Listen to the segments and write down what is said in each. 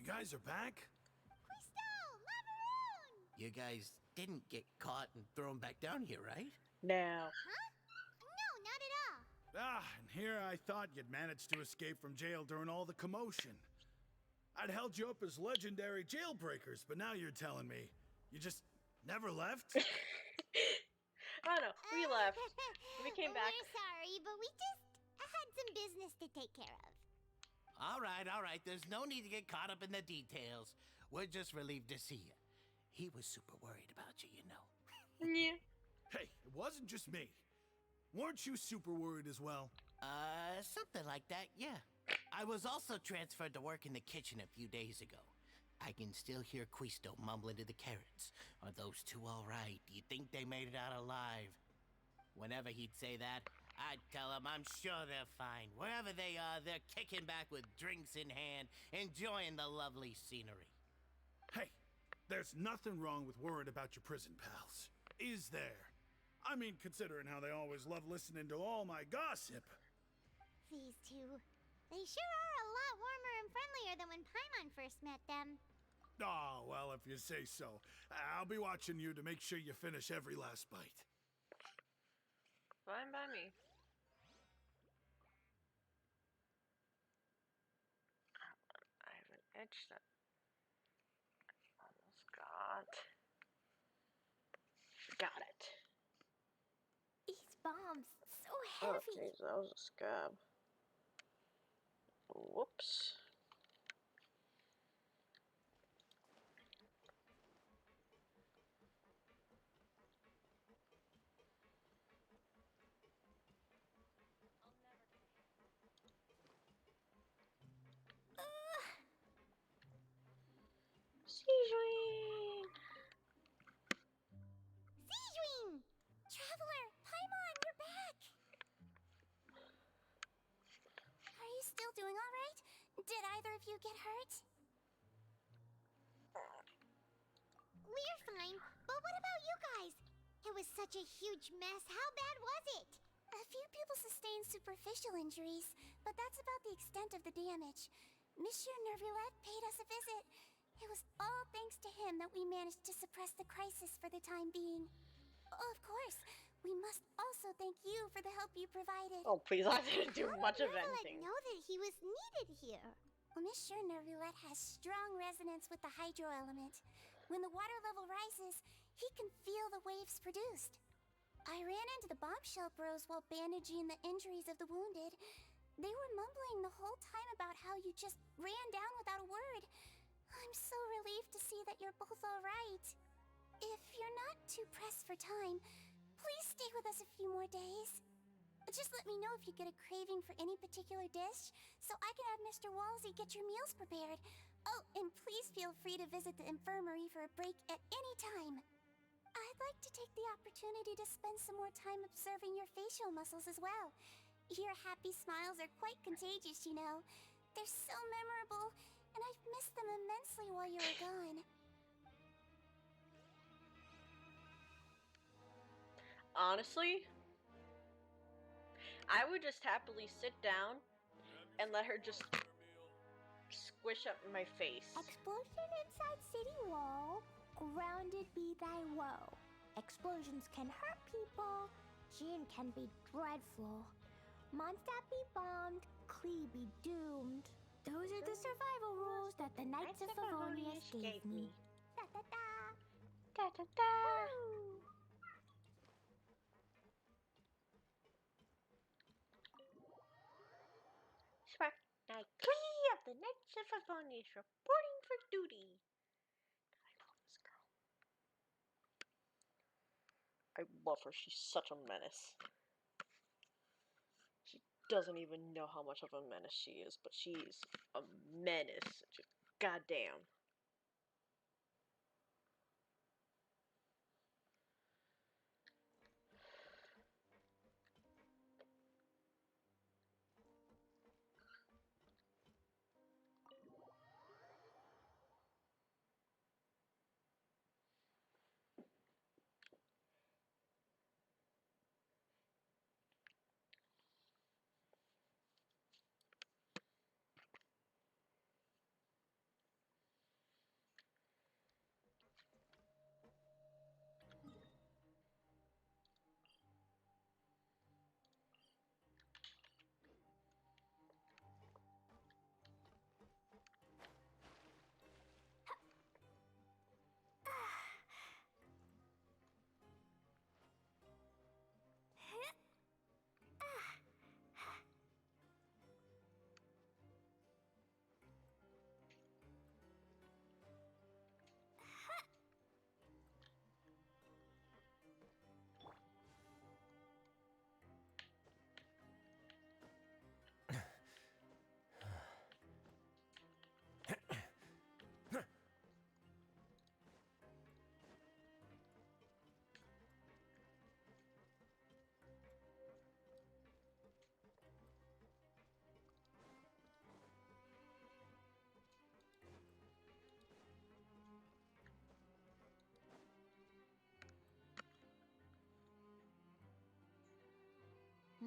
guys are back? Quisto! Macaroon! You guys didn't get caught and thrown back down here, right? No. Huh? No, not at all. Ah, and here I thought you'd managed to escape from jail during all the commotion. I'd held you up as legendary jailbreakers, but now you're telling me you just never left? I don't know. We left. We came back. We're sorry, but we just had some business to take care of. All right. There's no need to get caught up in the details. We're just relieved to see you. He was super worried about you, you know. Yeah. Hey, it wasn't just me. Weren't you super worried as well? Something like that, yeah. I was also transferred to work in the kitchen a few days ago. I can still hear Quisto mumbling to the carrots. Are those two all right? Do you think they made it out alive? Whenever he'd say that, I'd tell him I'm sure they're fine. Wherever they are, they're kicking back with drinks in hand, enjoying the lovely scenery. Hey, there's nothing wrong with worrying about your prison pals. Is there? I mean, considering how they always love listening to all my gossip. These two. They sure are a lot warmer and friendlier than when Paimon first met them. Oh, well, if you say so. I'll be watching you to make sure you finish every last bite. Fine by me. I have an edge that I almost got. Got it. These bombs, so Oh, heavy. jeez, that was a scab. Whoops. Seasoning! Sejuin! Traveler, Paimon, you're back! Are you still doing all right? Did either of you get hurt? We're fine, but what about you guys? It was such a huge mess. How bad was it? A few people sustained superficial injuries, but that's about the extent of the damage. Monsieur Nervulette paid us a visit. It was all thanks to him that we managed to suppress the crisis for the time being. Of course, we must also thank you for the help you provided. Oh, please, I didn't do much of Nervulette anything. know that he was needed here. Well, Monsieur Nervulette has strong resonance with the hydro element. When the water level rises, he can feel the waves produced. I ran into the bombshell bros while bandaging the injuries of the wounded. They were mumbling the whole time about how you just ran down without a word. I'm so relieved to see that you're both all right. If you're not too pressed for time, please stay with us a few more days. Just let me know if you get a craving for any particular dish, so I can have Mr. Walsey get your meals prepared. Oh, and please feel free to visit the infirmary for a break at any time. I'd like to take the opportunity to spend some more time observing your facial muscles as well. Your happy smiles are quite contagious, you know. They're so memorable, and I've missed them immensely while you were gone. Honestly, I would just happily sit down and let her just squish up my face. Explosion inside city wall, grounded be thy woe. Explosions can hurt people, Jean can be dreadful. Mondstadt be bombed, Klee be doomed. Those are the survival rules that the Knights of Favonius gave me. Da da da! Da da da! Woo! Spark Knight Klee of the Knights of Favonius reporting for duty. I love this girl. I love her. She's such a menace. She doesn't even know how much of a menace she is, but she's a menace. Just goddamn.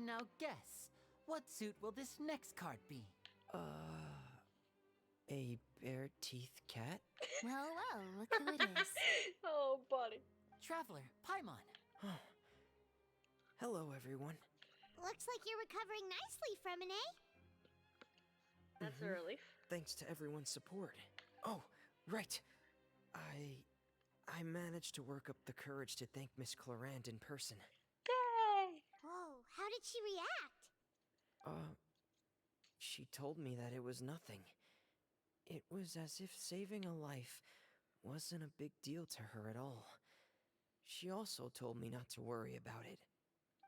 Now guess, what suit will this next card be? A bare teeth cat? Well, well, look who it is. Oh, buddy. Traveler, Paimon. Hello, everyone. Looks like you're recovering nicely from an eh? That's a relief. Thanks to everyone's support. Oh, right. I managed to work up the courage to thank Miss Clorand in person. Yay! Whoa, how did she react? She told me that it was nothing. It was as if saving a life wasn't a big deal to her at all. She also told me not to worry about it.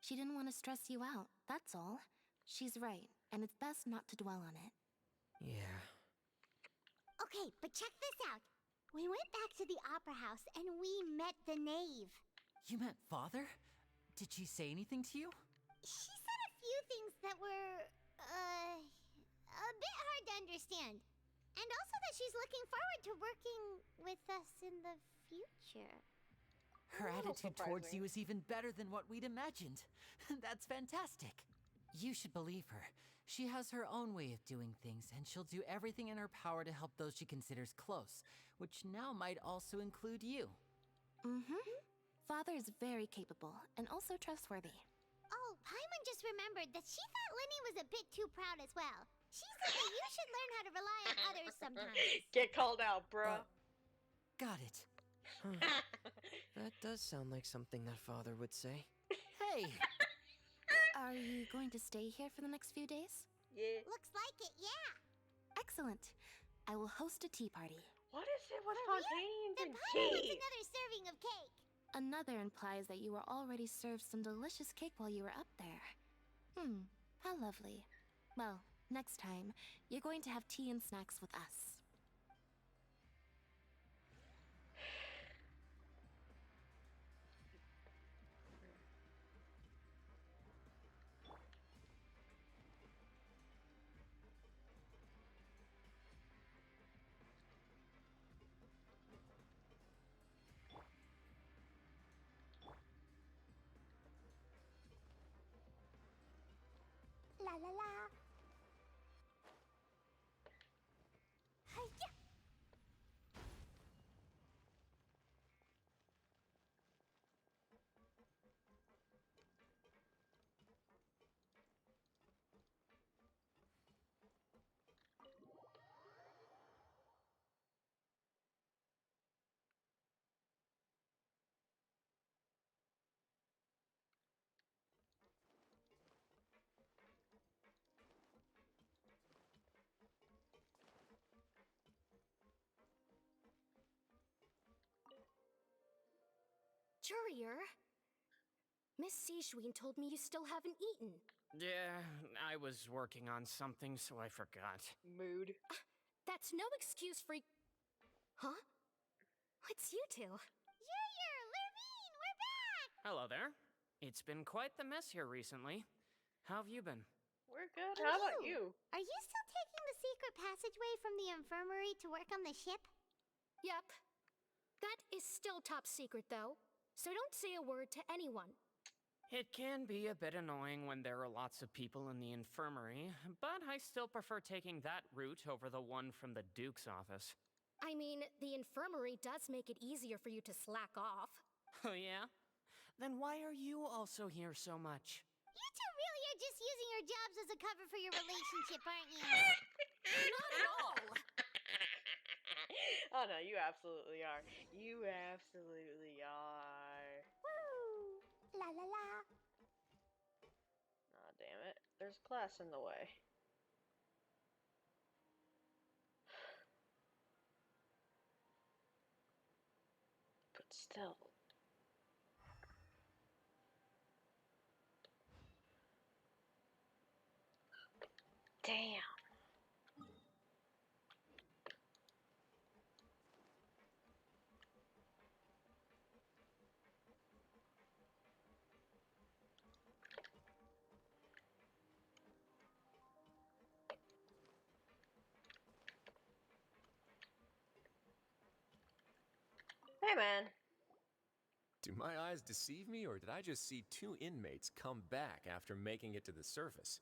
She didn't want to stress you out, that's all. She's right, and it's best not to dwell on it. Yeah. Okay, but check this out. We went back to the opera house and we met the knave. You met Father? Did she say anything to you? She said a few things that were, a bit hard to understand. And also that she's looking forward to working with us in the future. Her That'll attitude surprise towards me. you is even better than what we'd imagined. That's fantastic. You should believe her. She has her own way of doing things, and she'll do everything in her power to help those she considers close, which now might also include you. Mm-hmm. Father is very capable, and also trustworthy. Oh, Paimon just remembered that she thought Linny was a bit too proud as well. She said that you should learn how to rely on others sometimes. Get called out, bro. Got it. That does sound like something that Father would say. Hey! Are you going to stay here for the next few days? Yeah. Looks like it, yeah. Excellent. I will host a tea party. What is it with For real? Fontaines Then and Paimon wants tea? another serving of cake. Another implies that you were already served some delicious cake while you were up there. How lovely. Well, next time, you're going to have tea and snacks with us. La la la. Hiya. Courier? Miss Sishween told me you still haven't eaten. Yeah, I was working on something, so I forgot. Mood. That's no excuse for... Huh? What's you two? Junior, Lurmine, we're back! Hello there. It's been quite the mess here recently. How have you been? We're good. And How about you? Are you still taking the secret passageway from the infirmary to work on the ship? Yep. That is still top secret, though. So don't say a word to anyone. It can be a bit annoying when there are lots of people in the infirmary, but I still prefer taking that route over the one from the Duke's office. I mean, the infirmary does make it easier for you to slack off. Oh yeah? Then why are you also here so much? You two really are just using your jobs as a cover for your relationship, aren't you? Not at all! Oh no, you absolutely are. You absolutely are. Woo! La la la. Aw, damn it. There's class in the way. But still. Damn. Hey man. Do my eyes deceive me, or did I just see two inmates come back after making it to the surface?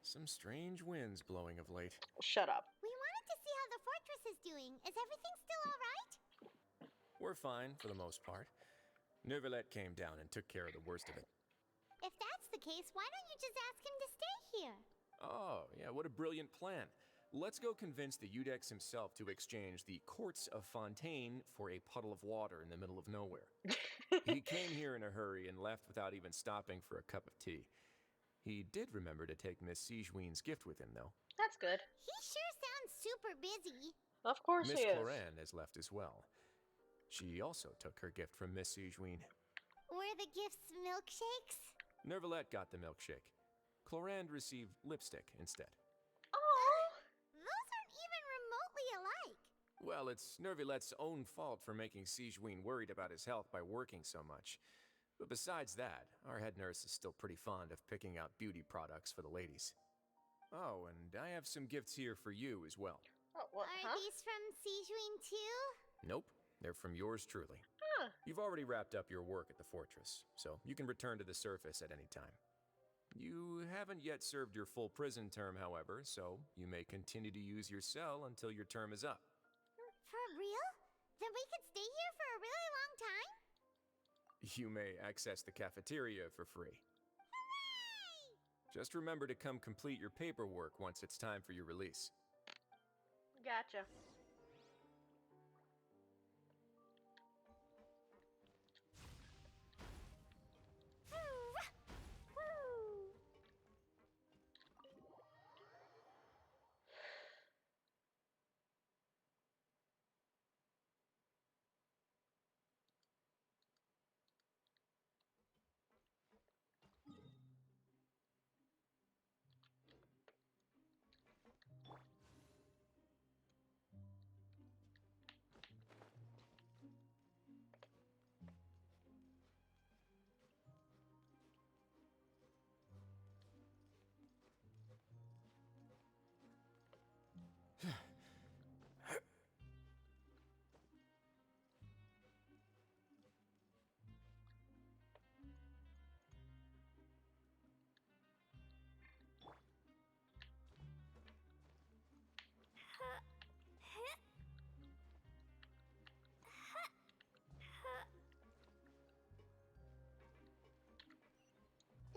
Some strange winds blowing of late. Shut up. We wanted to see how the fortress is doing. Is everything still alright? We're fine, for the most part. Neuvillette came down and took care of the worst of it. If that's the case, why don't you just ask him to stay here? Oh, yeah, what a brilliant plan. Let's go convince the Eudex himself to exchange the Courts of Fontaine for a puddle of water in the middle of nowhere. He came here in a hurry and left without even stopping for a cup of tea. He did remember to take Miss Sigewinne's gift with him, though. That's good. He sure sounds super busy. Of course Miss he is. Cloran has left as well. She also took her gift from Miss Sigewinne. Were the gifts milkshakes? Neuvillette got the milkshake. Clorand received lipstick instead. Oh, Those aren't even remotely alike. Well, it's Neuvillette's own fault for making Sigewinne worried about his health by working so much. But besides that, our head nurse is still pretty fond of picking out beauty products for the ladies. Oh, and I have some gifts here for you as well. what? Are these from Sigewinne too? Nope, they're from yours truly. Huh. You've already wrapped up your work at the fortress, so you can return to the surface at any time. You haven't yet served your full prison term, however, so you may continue to use your cell until your term is up. For real? Then we could stay here for a really long time? You may access the cafeteria for free. Hooray! Just remember to come complete your paperwork once it's time for your release. Gotcha. Woo!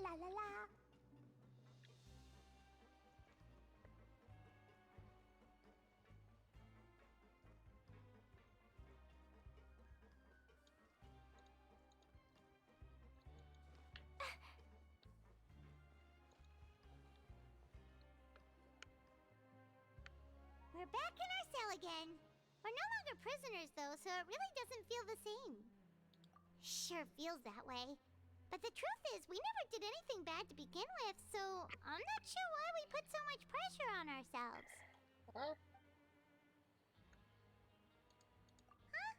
La la la. We're back in our cell again. We're no longer prisoners, though, so it really doesn't feel the same. Sure feels that way. But the truth is, we never did anything bad to begin with, so I'm not sure why we put so much pressure on ourselves. Huh? Huh?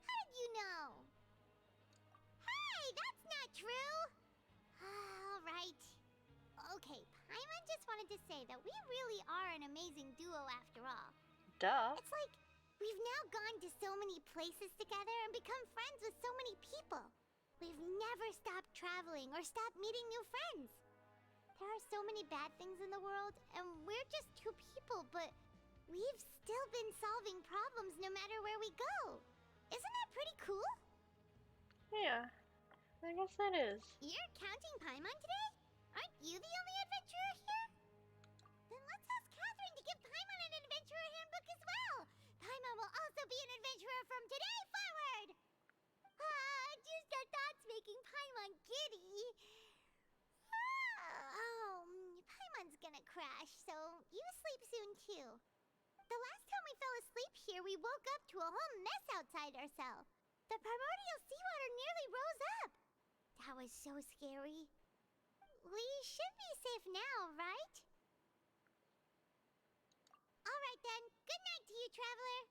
How did you know? Hey, that's not true! All right. Okay, Paimon just wanted to say that we really are an amazing duo after all. Duh. It's like we've now gone to so many places together and become friends with so many people. We've never stopped traveling or stopped meeting new friends. There are so many bad things in the world, and we're just two people, but we've still been solving problems no matter where we go. Isn't that pretty cool? Yeah, I guess that is. You're counting Paimon today? Aren't you the only adventurer here? Then let's ask Catherine to give Paimon an adventurer handbook as well. Paimon will also be an adventurer from today forward. Just our thoughts making Paimon giddy. Paimon's gonna crash, so you sleep soon too. The last time we fell asleep here, we woke up to a whole mess outside our cell. The primordial seawater nearly rose up. That was so scary. We should be safe now, right? All right then. Good night to you, traveler.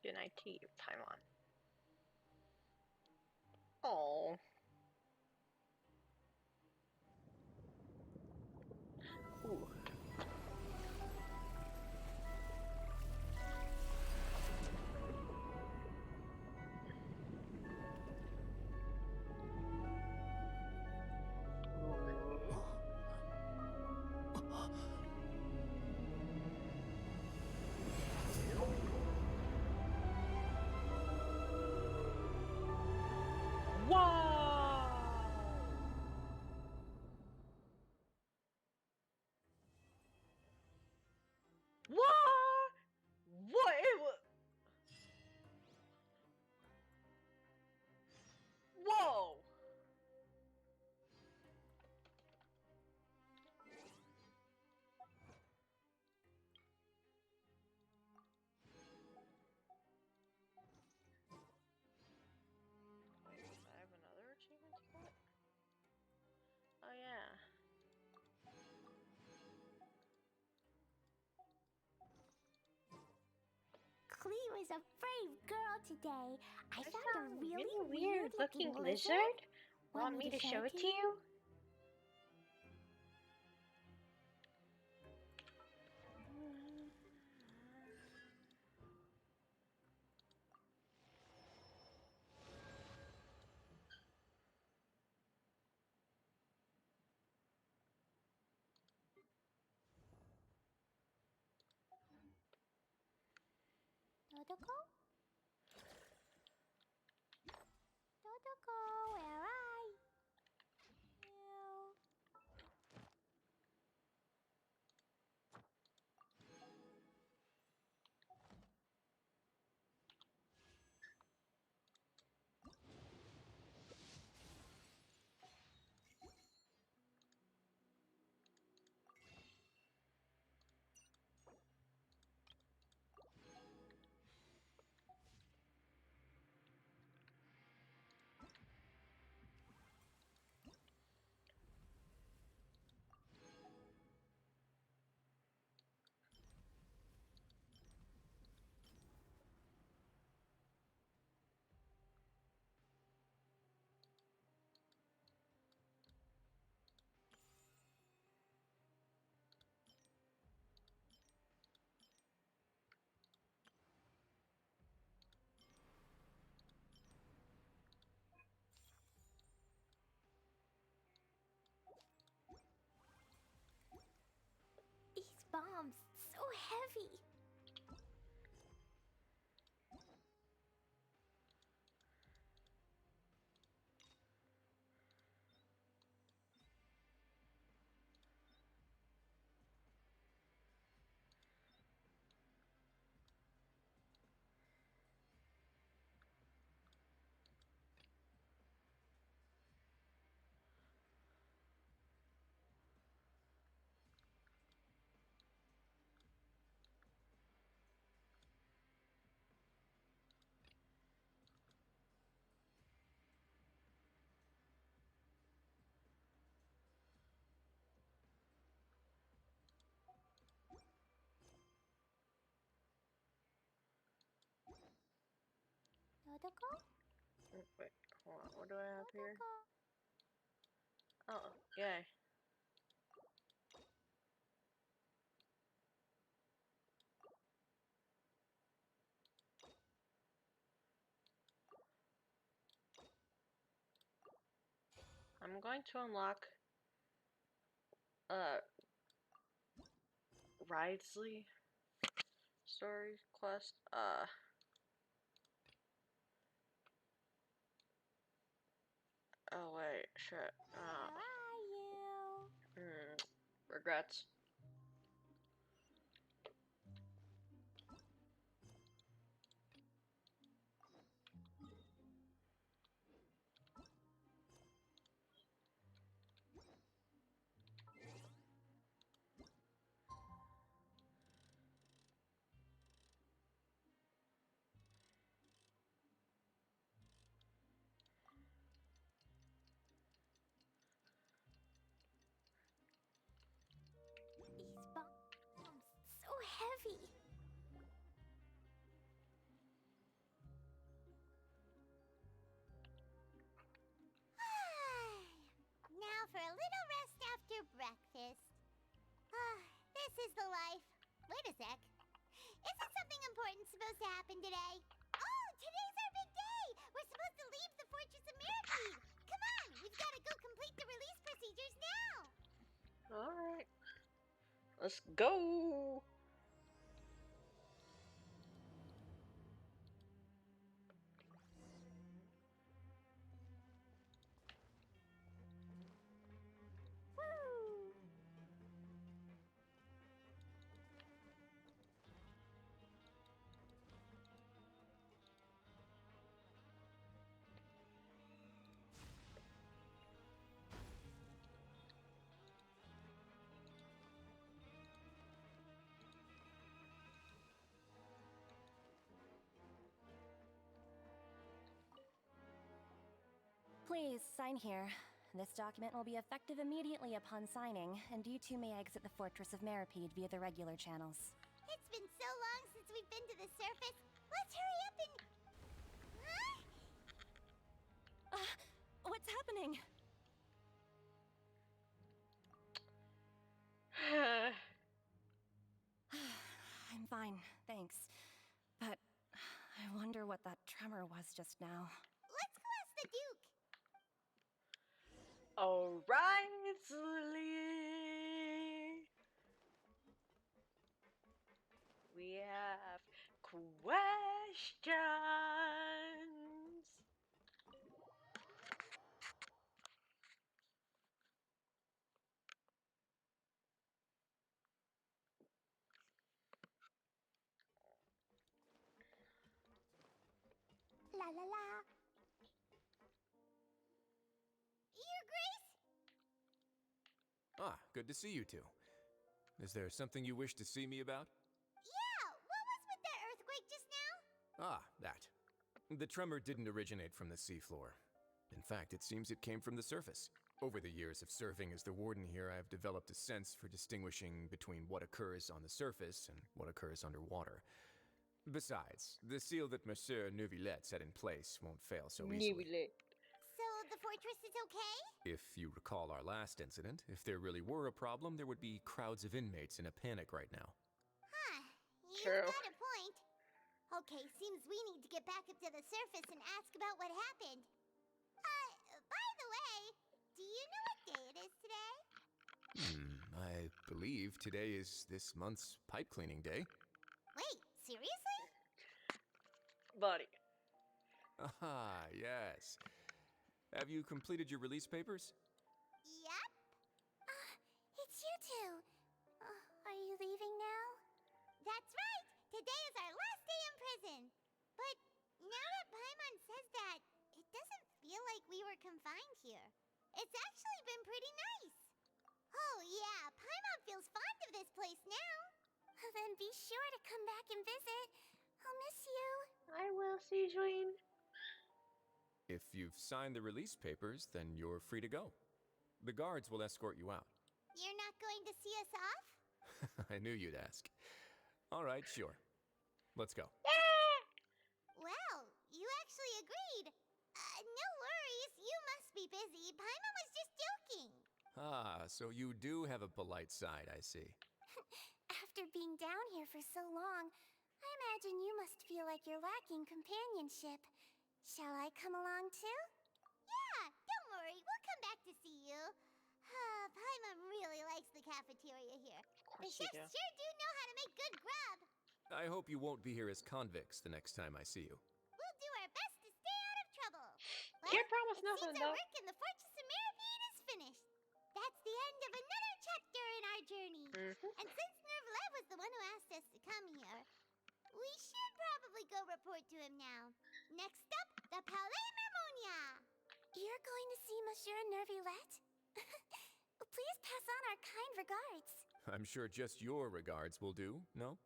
Good night to you, Paimon. Oh. Ooh. was a brave girl today. I There's found a some really weird looking looking lizard. Want me to show it to you? Dodoko? Dodoko, where are you? These bombs, so heavy. Dodoko? Wait, hold on. What do I have here? Dodoko. Oh, yay. I'm going to unlock Ridesley story quest. Oh wait, shit. Where are you? Regrets. These bombs, so heavy. Now for a little rest after breakfast. This is the life. Wait a sec. Isn't something important supposed to happen today? Oh, today's our big day! We're supposed to leave the Fortress of Mirapede! Come on, we've got to go complete the release procedures now! Alright. Let's go! Woo! Please, sign here. This document will be effective immediately upon signing, and you two may exit the Fortress of Mirapede via the regular channels. It's been so long since we've been to the surface. Let's river was just now. Let's go ask the Duke. Alright, Lily. We have questions. La la la. Your Grace? Ah, good to see you two. Is there something you wish to see me about? Yeah, what was with that earthquake just now? Ah, that. The tremor didn't originate from the seafloor. In fact, it seems it came from the surface. Over the years of serving as the warden here, I have developed a sense for distinguishing between what occurs on the surface and what occurs underwater. Besides, the seal that Monsieur Neuvillette set in place won't fail so easily. So the fortress is okay? If you recall our last incident, if there really were a problem, there would be crowds of inmates in a panic right now. Huh. You've True. got a point. Okay, seems we need to get back up to the surface and ask about what happened. By the way, do you know what day it is today? I believe today is this month's pipe cleaning day. Wait, seriously? Buddy. Aha, yes. Have you completed your release papers? Yep. It's you two. Are you leaving now? That's right. Today is our last day in prison. But now that Paimon says that, it doesn't feel like we were confined here. It's actually been pretty nice. Oh yeah, Paimon feels fond of this place now. Then be sure to come back and visit. I'll miss you. I will see Join. If you've signed the release papers, then you're free to go. The guards will escort you out. You're not going to see us off? I knew you'd ask. All right, sure. Let's go. Well, you actually agreed. No worries, you must be busy. Paimon was just joking. Ah, so you do have a polite side, I see. After being down here for so long, I imagine you must feel like you're lacking companionship. Shall I come along too? Yeah, don't worry, we'll come back to see you. Paimon really likes the cafeteria here. The course you chefs do. sure do know how to make good grub. I hope you won't be here as convicts the next time I see you. We'll do our best to stay out of trouble. Can't promise it nothing, seems though. our work in the Fortress of Mirabine is finished. That's the end of another chapter in our journey. And since Neuvillette was the one who asked us to come here, we should probably go report to him now. Next up, the Palais Mermonia. You're going to see Monsieur Neuvillette? Please pass on our kind regards. I'm sure just your regards will do, no?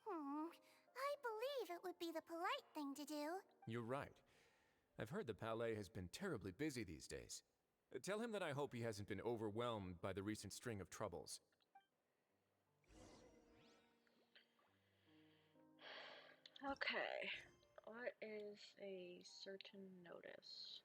I believe it would be the polite thing to do. You're right. I've heard the Palais has been terribly busy these days. Tell him that I hope he hasn't been overwhelmed by the recent string of troubles. Okay. What is a certain notice?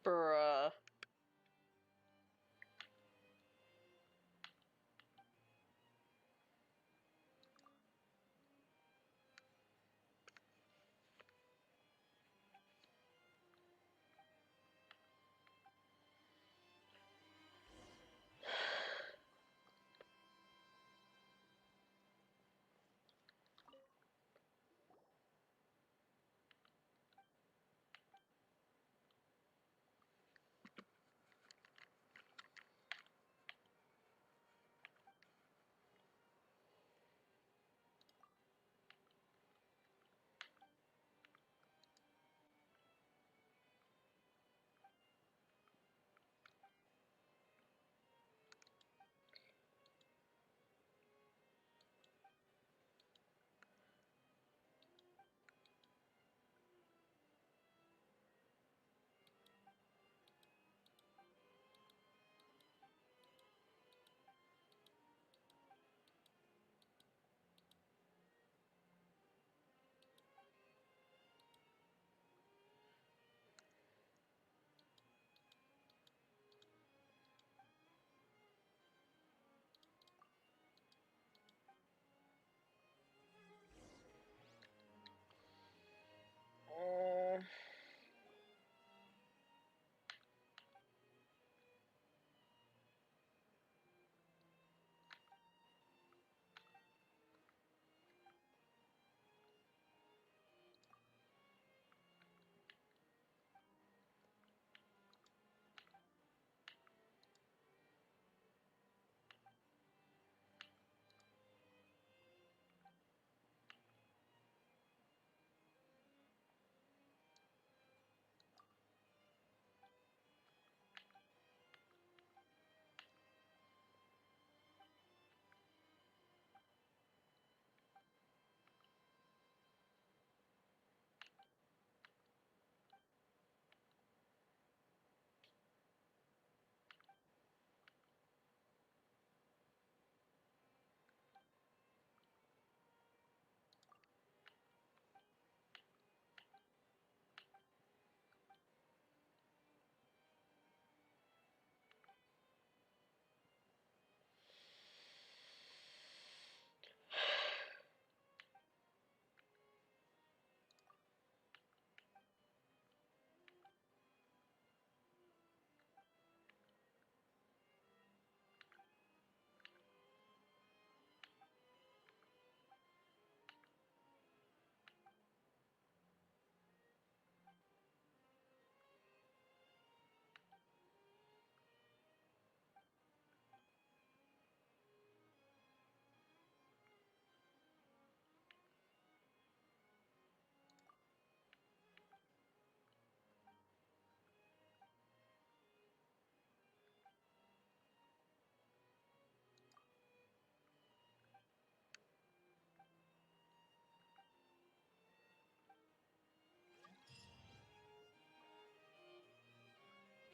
Bruh.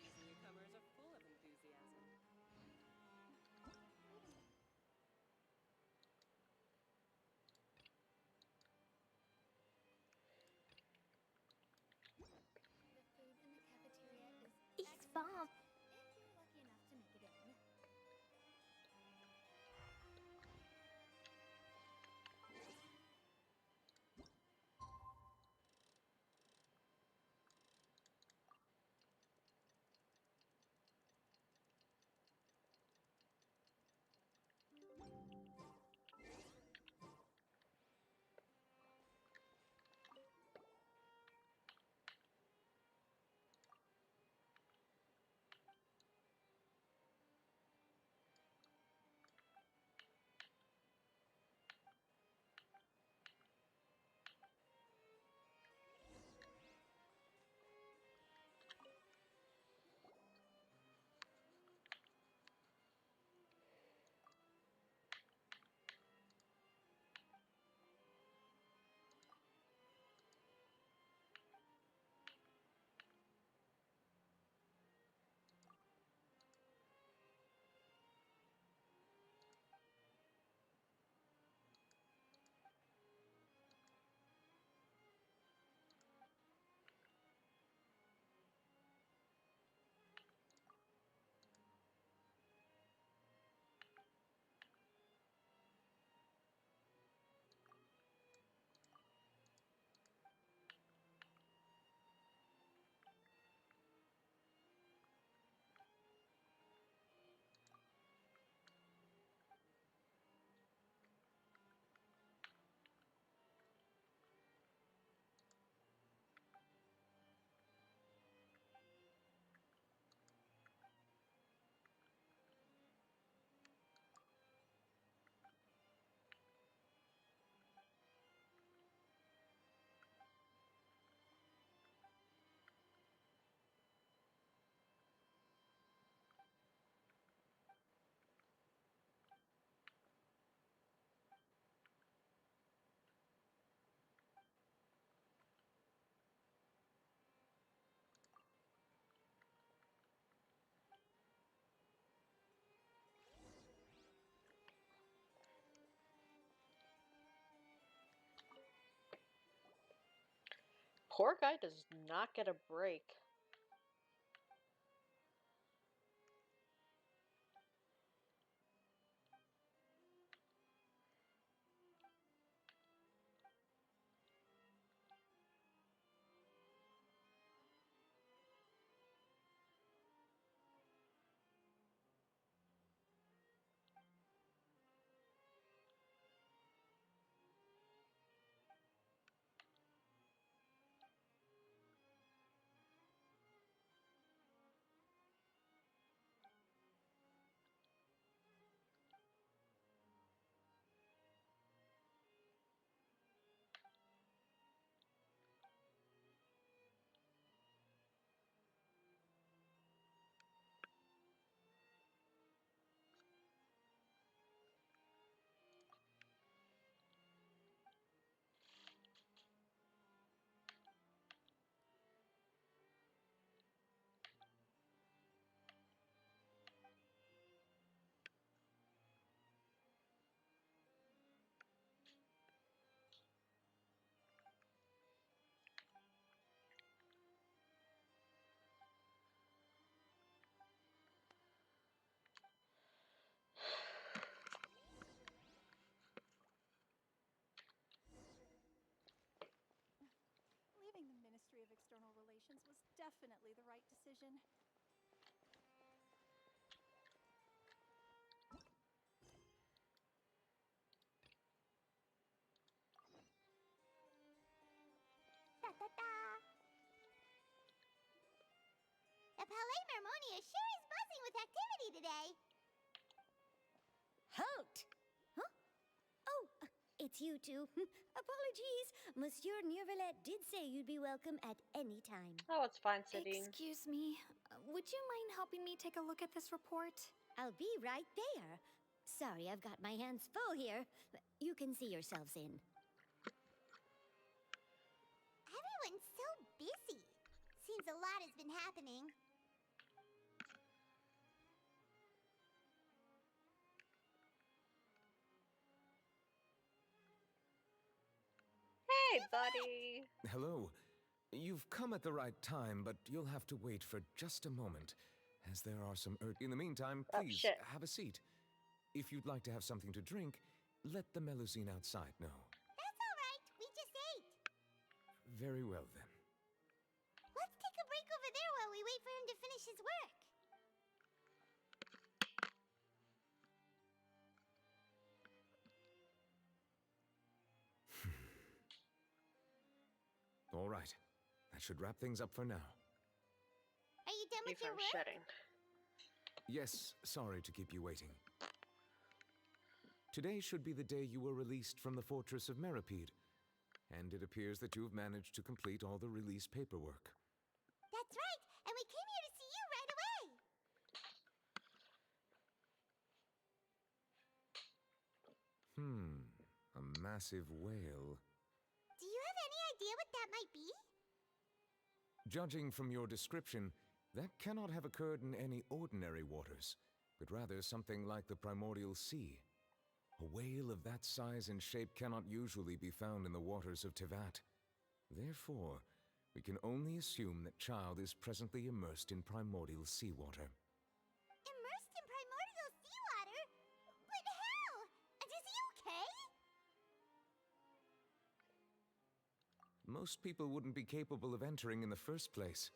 These newcomers are full of enthusiasm. The food in the cafeteria is excellent. If you're lucky enough to make it in. poor guy does not get a break. Leaving the Ministry of External Relations was definitely the right decision. Da da da! The Palais Mermonia sure is buzzing with activity today. Halt! Huh? Oh, it's you two. Apologies. Monsieur Neuvillette did say you'd be welcome at any time. Oh, it's fine, Sidine. Excuse me. Would you mind helping me take a look at this report? I'll be right there. Sorry, I've got my hands full here. You can see yourselves in. Everyone's so busy. Seems a lot has been happening. Hey, buddy. Hello. You've come at the right time, but you'll have to wait for just a moment, as there are some In the meantime, please, have a seat. If you'd like to have something to drink, let the Melusine outside know. That's all right. We just ate. Very well, then. Let's take a break over there while we wait for him to finish his work. All right. That should wrap things up for now. Are you done with your work? Shedding. Yes, sorry to keep you waiting. Today should be the day you were released from the Fortress of Meripede, and it appears that you've managed to complete all the release paperwork. That's right, and we came here to see you right away. A massive whale. Do you have any idea what that might be? Judging from your description, that cannot have occurred in any ordinary waters, but rather something like the primordial sea. A whale of that size and shape cannot usually be found in the waters of Teyvat. Therefore, we can only assume that Childe is presently immersed in primordial seawater. Immersed in primordial seawater? But how? And is he okay? Most people wouldn't be capable of entering in the first place.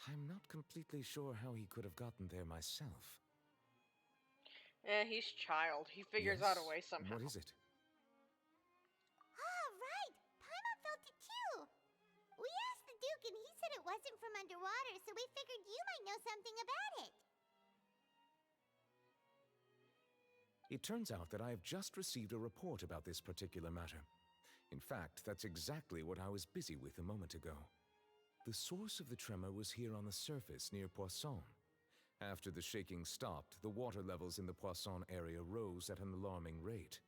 I'm not completely sure how he could have gotten there myself. He's Childe. He figures out a way somehow. What is it? Ah, right! Paimon felt it too! We asked the Duke and he said it wasn't from underwater, so we figured you might know something about it. It turns out that I have just received a report about this particular matter. In fact, that's exactly what I was busy with a moment ago. The source of the tremor was here on the surface near Poisson. After the shaking stopped, the water levels in the Poisson area rose at an alarming rate.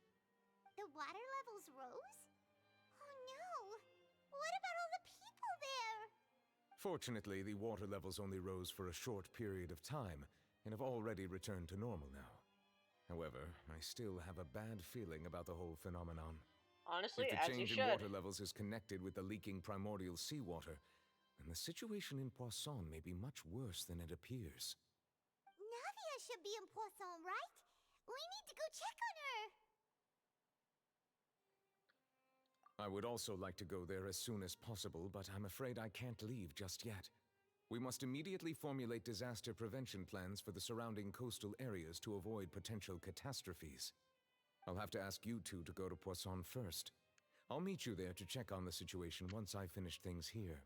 The water levels rose? Oh no! What about all the people there? Fortunately, the water levels only rose for a short period of time and have already returned to normal now. However, I still have a bad feeling about the whole phenomenon. Honestly, If the as you change in should. water levels is connected with the leaking primordial seawater, then the situation in Poisson may be much worse than it appears. Navia should be in Poisson, right? We need to go check on her. I would also like to go there as soon as possible, but I'm afraid I can't leave just yet. We must immediately formulate disaster prevention plans for the surrounding coastal areas to avoid potential catastrophes. I'll have to ask you two to go to Poisson first. I'll meet you there to check on the situation once I finish things here.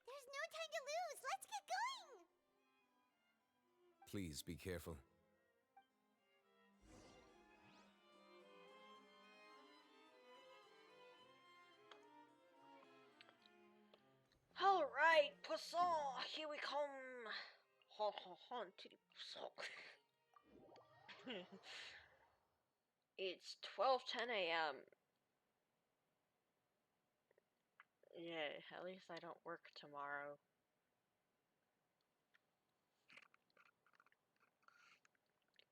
There's no time to lose. Let's get going. Please be careful. Alright, Poisson, here we come. To the Poisson. It's 12:10 a.m. Yeah, at least I don't work tomorrow.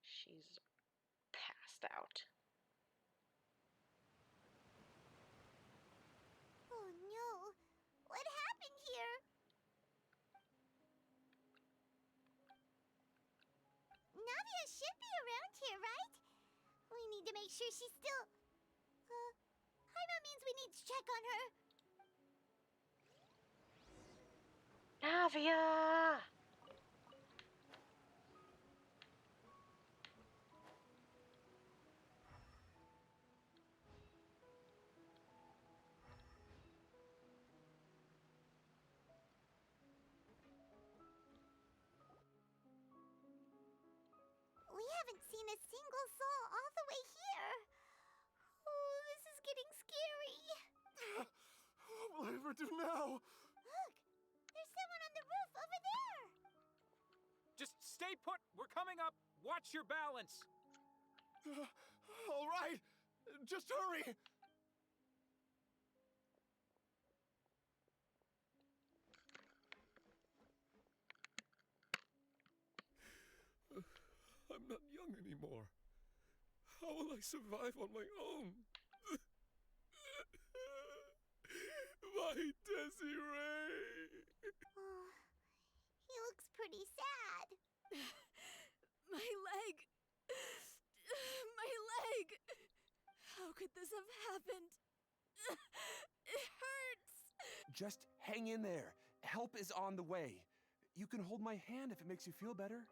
She's passed out. Oh no. What happened here? Navia should be around here, right? We need to make sure she's still... Paimon means we need to check on her. Navia! We haven't seen a single soul all the way here. Oh, this is getting scary. What will I ever do now? Look, there's someone on the roof over there. Just stay put. We're coming up. Watch your balance. All right, just hurry. I'm not young anymore. How will I survive on my own? My Desiree! Oh, he looks pretty sad. My leg! My leg! How could this have happened? It hurts! Just hang in there. Help is on the way. You can hold my hand if it makes you feel better.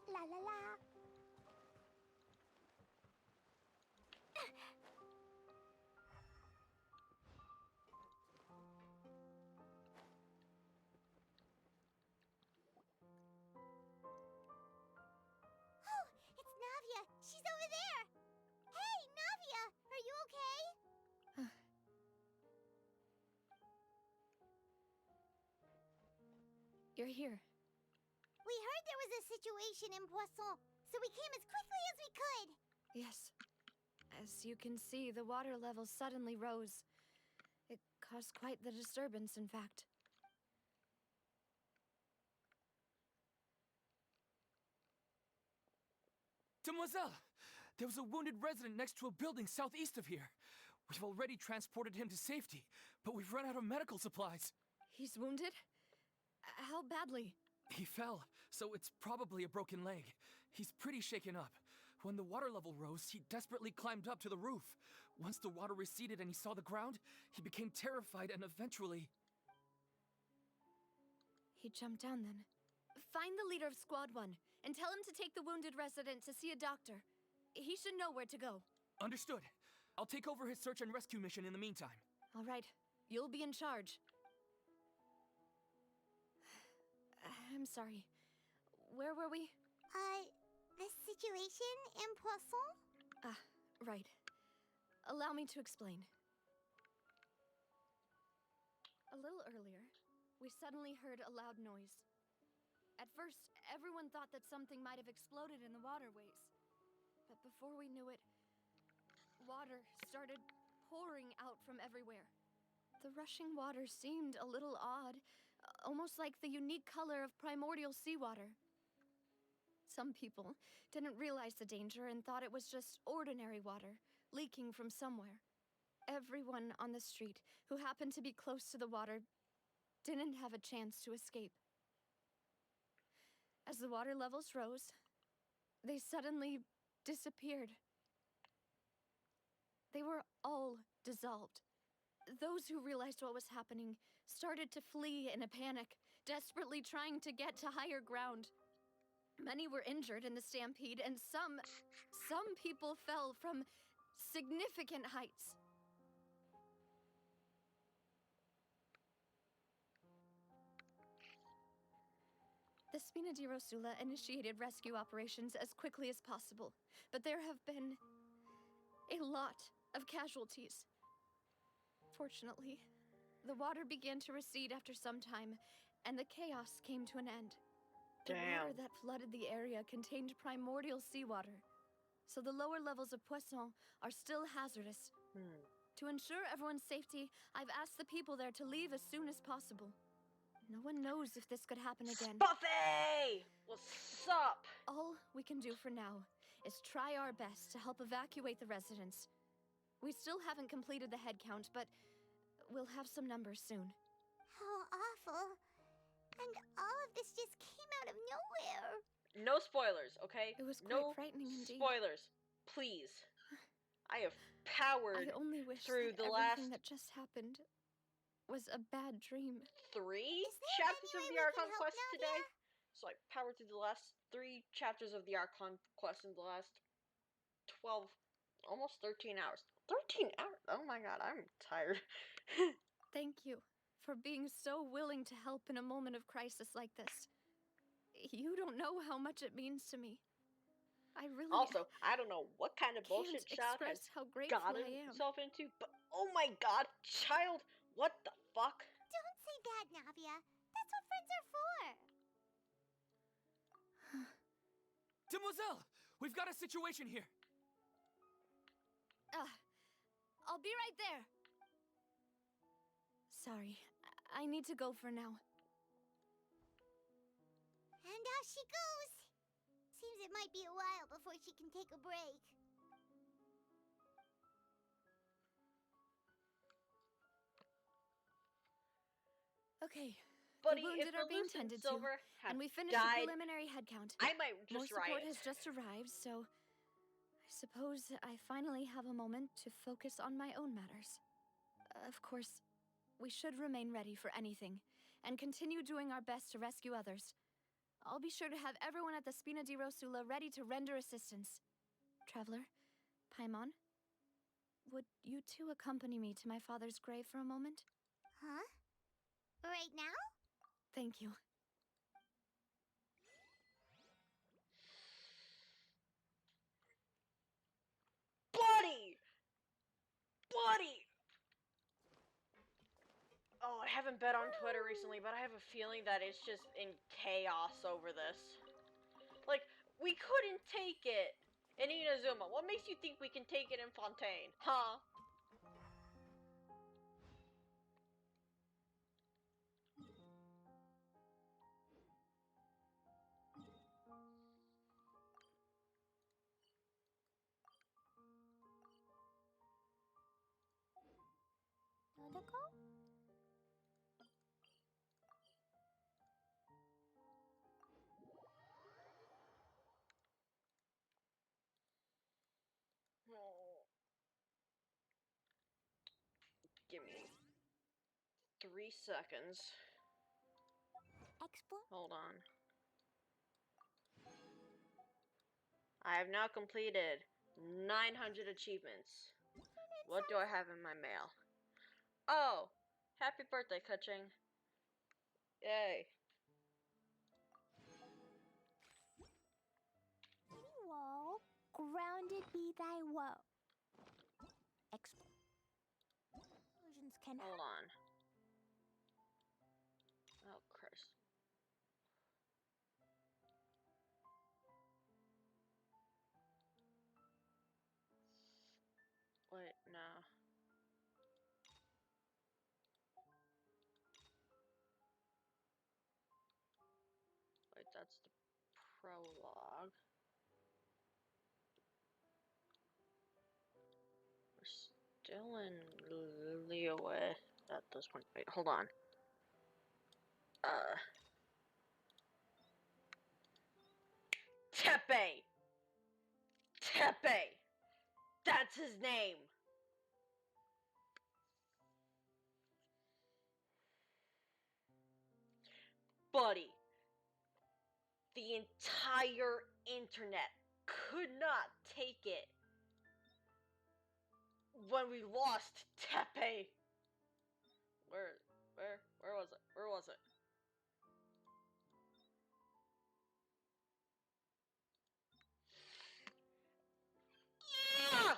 La la la. Oh, it's Navia. She's over there. Hey, Navia, are you okay? You're here. We heard there was a situation in Poisson, so we came as quickly as we could. Yes. As you can see, the water level suddenly rose. It caused quite the disturbance, in fact. Demoiselle! There was a wounded resident next to a building southeast of here. We've already transported him to safety, but we've run out of medical supplies. He's wounded? How badly? He fell, so it's probably a broken leg. He's pretty shaken up. When the water level rose, he desperately climbed up to the roof. Once the water receded and he saw the ground, he became terrified and eventually... He jumped down then. Find the leader of Squad 1 and tell him to take the wounded resident to see a doctor. He should know where to go. Understood. I'll take over his search and rescue mission in the meantime. All right. You'll be in charge. I'm sorry. Where were we? The situation in Poisson? Right. Allow me to explain. little earlier, we suddenly heard a loud noise. At first, everyone thought that something might have exploded in the waterways. But before we knew it, water started pouring out from everywhere. The rushing water seemed a little odd, almost like the unique color of primordial seawater. Some people didn't realize the danger and thought it was just ordinary water leaking from somewhere. Everyone on the street who happened to be close to the water didn't have a chance to escape. As the water levels rose, they suddenly disappeared. They were all dissolved. Those who realized what was happening started to flee in a panic, desperately trying to get to higher ground. Many were injured in the stampede, and some people fell from significant heights. The Spina di Rosula initiated rescue operations as quickly as possible, but there have been a lot of casualties. Fortunately, the water began to recede after some time, and the chaos came to an end. The water that flooded the area contained primordial seawater, so the lower levels of Poisson are still hazardous. To ensure everyone's safety, I've asked the people there to leave as soon as possible. No one knows if this could happen again. Buffy! What's up? All we can do for now is try our best to help evacuate the residents. We still haven't completed the head count, but we'll have some numbers soon. How awful. And all of this just came out of nowhere. No spoilers, okay? It was quite no frightening indeed. spoilers, please. I have powered I only wish through that the everything last that just happened was a bad dream. 3 chapters of the Archon quest today. So I powered through the last 3 chapters of the Archon quest in the last 12, almost 13 hours. 13 hours? Oh my god, I'm tired. Thank you for being so willing to help in a moment of crisis like this. You don't know how much it means to me. I really... Also, I don't know what kind of bullshit Shad has how grateful gotten I am. himself into, but oh my god, child, what the fuck? Don't say that, Navia. That's what friends are for. Demoiselle, we've got a situation here. I'll be right there. Sorry, I need to go for now. And off she goes. Seems it might be a while before she can take a break. Okay, Buddy, the wounded if are being Elusive tended Silver to, had and we finished died, the preliminary head count. I might More just support riot. has just arrived, so I suppose I finally have a moment to focus on my own matters. Of course, we should remain ready for anything, and continue doing our best to rescue others. I'll be sure to have everyone at the Spina di Rosula ready to render assistance. Traveler, Paimon, would you two accompany me to my father's grave for a moment? Huh? Right now? Thank you. Buddy! Buddy! Oh, I haven't been on Twitter recently, but I have a feeling that it's just in chaos over this. Like, we couldn't take it in Inazuma. What makes you think we can take it in Fontaine? Huh? Dodoko? Give me 3 seconds. Explore? Hold on. I have now completed 900 achievements. What do I have in my mail? Oh! Happy birthday, Kuching. Yay. City wall, grounded be thy woe. Explore. Explosions can Hold on. prologue. We're still in Liyue at this point. Wait, hold on. Tepe! Tepe! That's his name! Buddy, the entire internet could not take it when we lost Tepe. Where was it? Where was it? Yeah!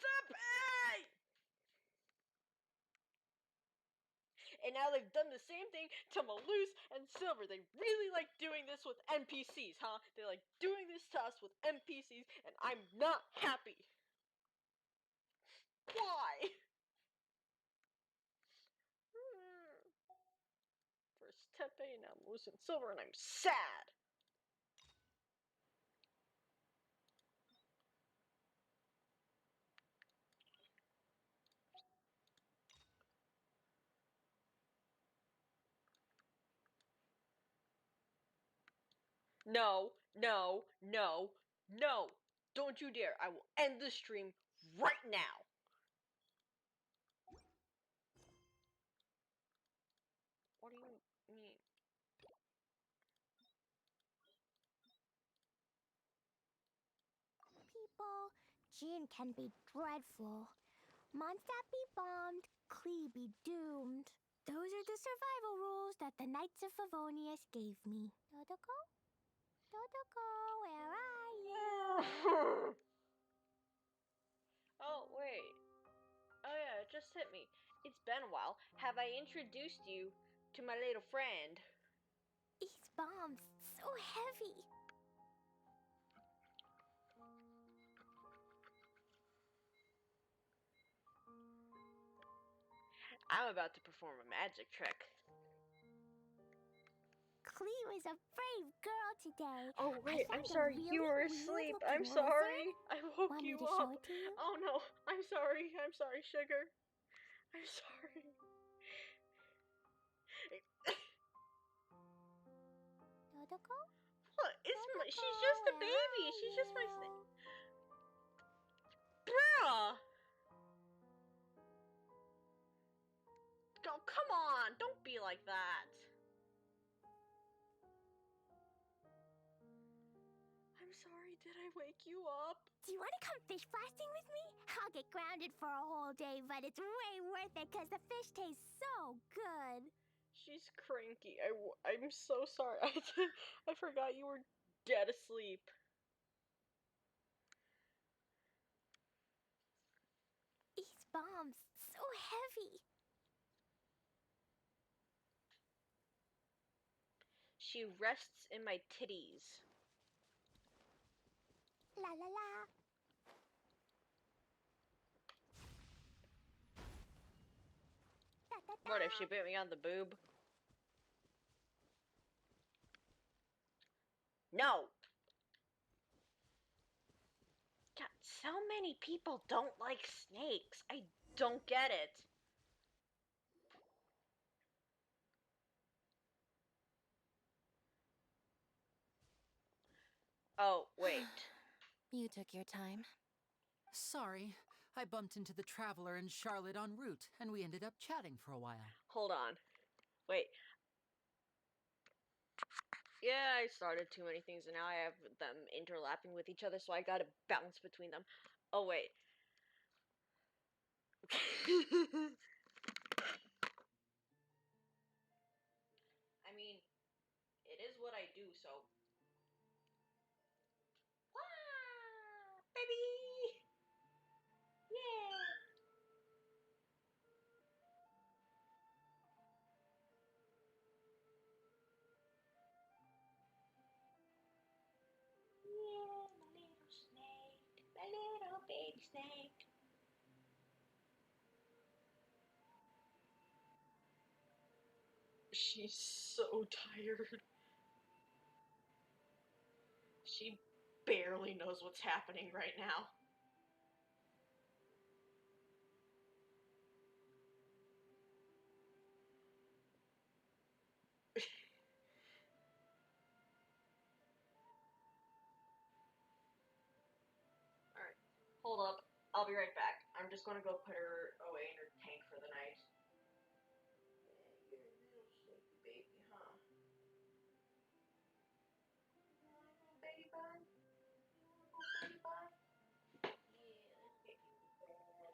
Tepe! And now they've done the same thing to Malus and Silver. They really like doing this with NPCs, huh? They like doing this to us with NPCs, and I'm not happy. Why? First Tepe, and now Malus and Silver, and I'm sad. No, no, no, no. Don't you dare. I will end the stream right now. What do you mean? People, Jin can be dreadful. Mondstadt be bombed, Klee be doomed. Those are the survival rules that the Knights of Favonius gave me. Dodoko? Dodoko, where are you? Oh, wait. Oh yeah, it just hit me. It's been a while. Have I introduced you to my little friend? These bombs, so heavy. I'm about to perform a magic trick. Klee was a brave girl today. Oh wait, I'm I found a sorry. really You were weird asleep. looking I'm sorry. lizard. I woke Want me you to show up. it to you? Oh no. I'm sorry. I'm sorry, sugar. I'm sorry. Dodoko? What? She's just a baby. She's just my snake. Bruh. Oh, come on. Don't be like that. I'm sorry. Did I wake you up? Do you want to come fish blasting with me? I'll get grounded for a whole day, but it's way worth it because the fish tastes so good. She's cranky. I'm so sorry. I forgot you were dead asleep. These bombs, so heavy. She rests in my titties. La la la. Da, da, da. What if she bit me on the boob? No! God, so many people don't like snakes. I don't get it. Oh, wait. You took your time. Sorry, I bumped into the Traveler and Charlotte en route, and we ended up chatting for a while. Hold on. Wait. Yeah, I started too many things and now I have them interlapping with each other, so I gotta bounce between them. Oh, wait. I mean, it is what I do, so. Wow! Baby! Yeah! baby snake. She's so tired. She barely knows what's happening right now. Alright, hold up. I'll be right back. I'm just gonna go put her away in her tank for the night. You're a little sleepy baby, huh? Baby bun? Baby bun? Yeah, let's get you to bed.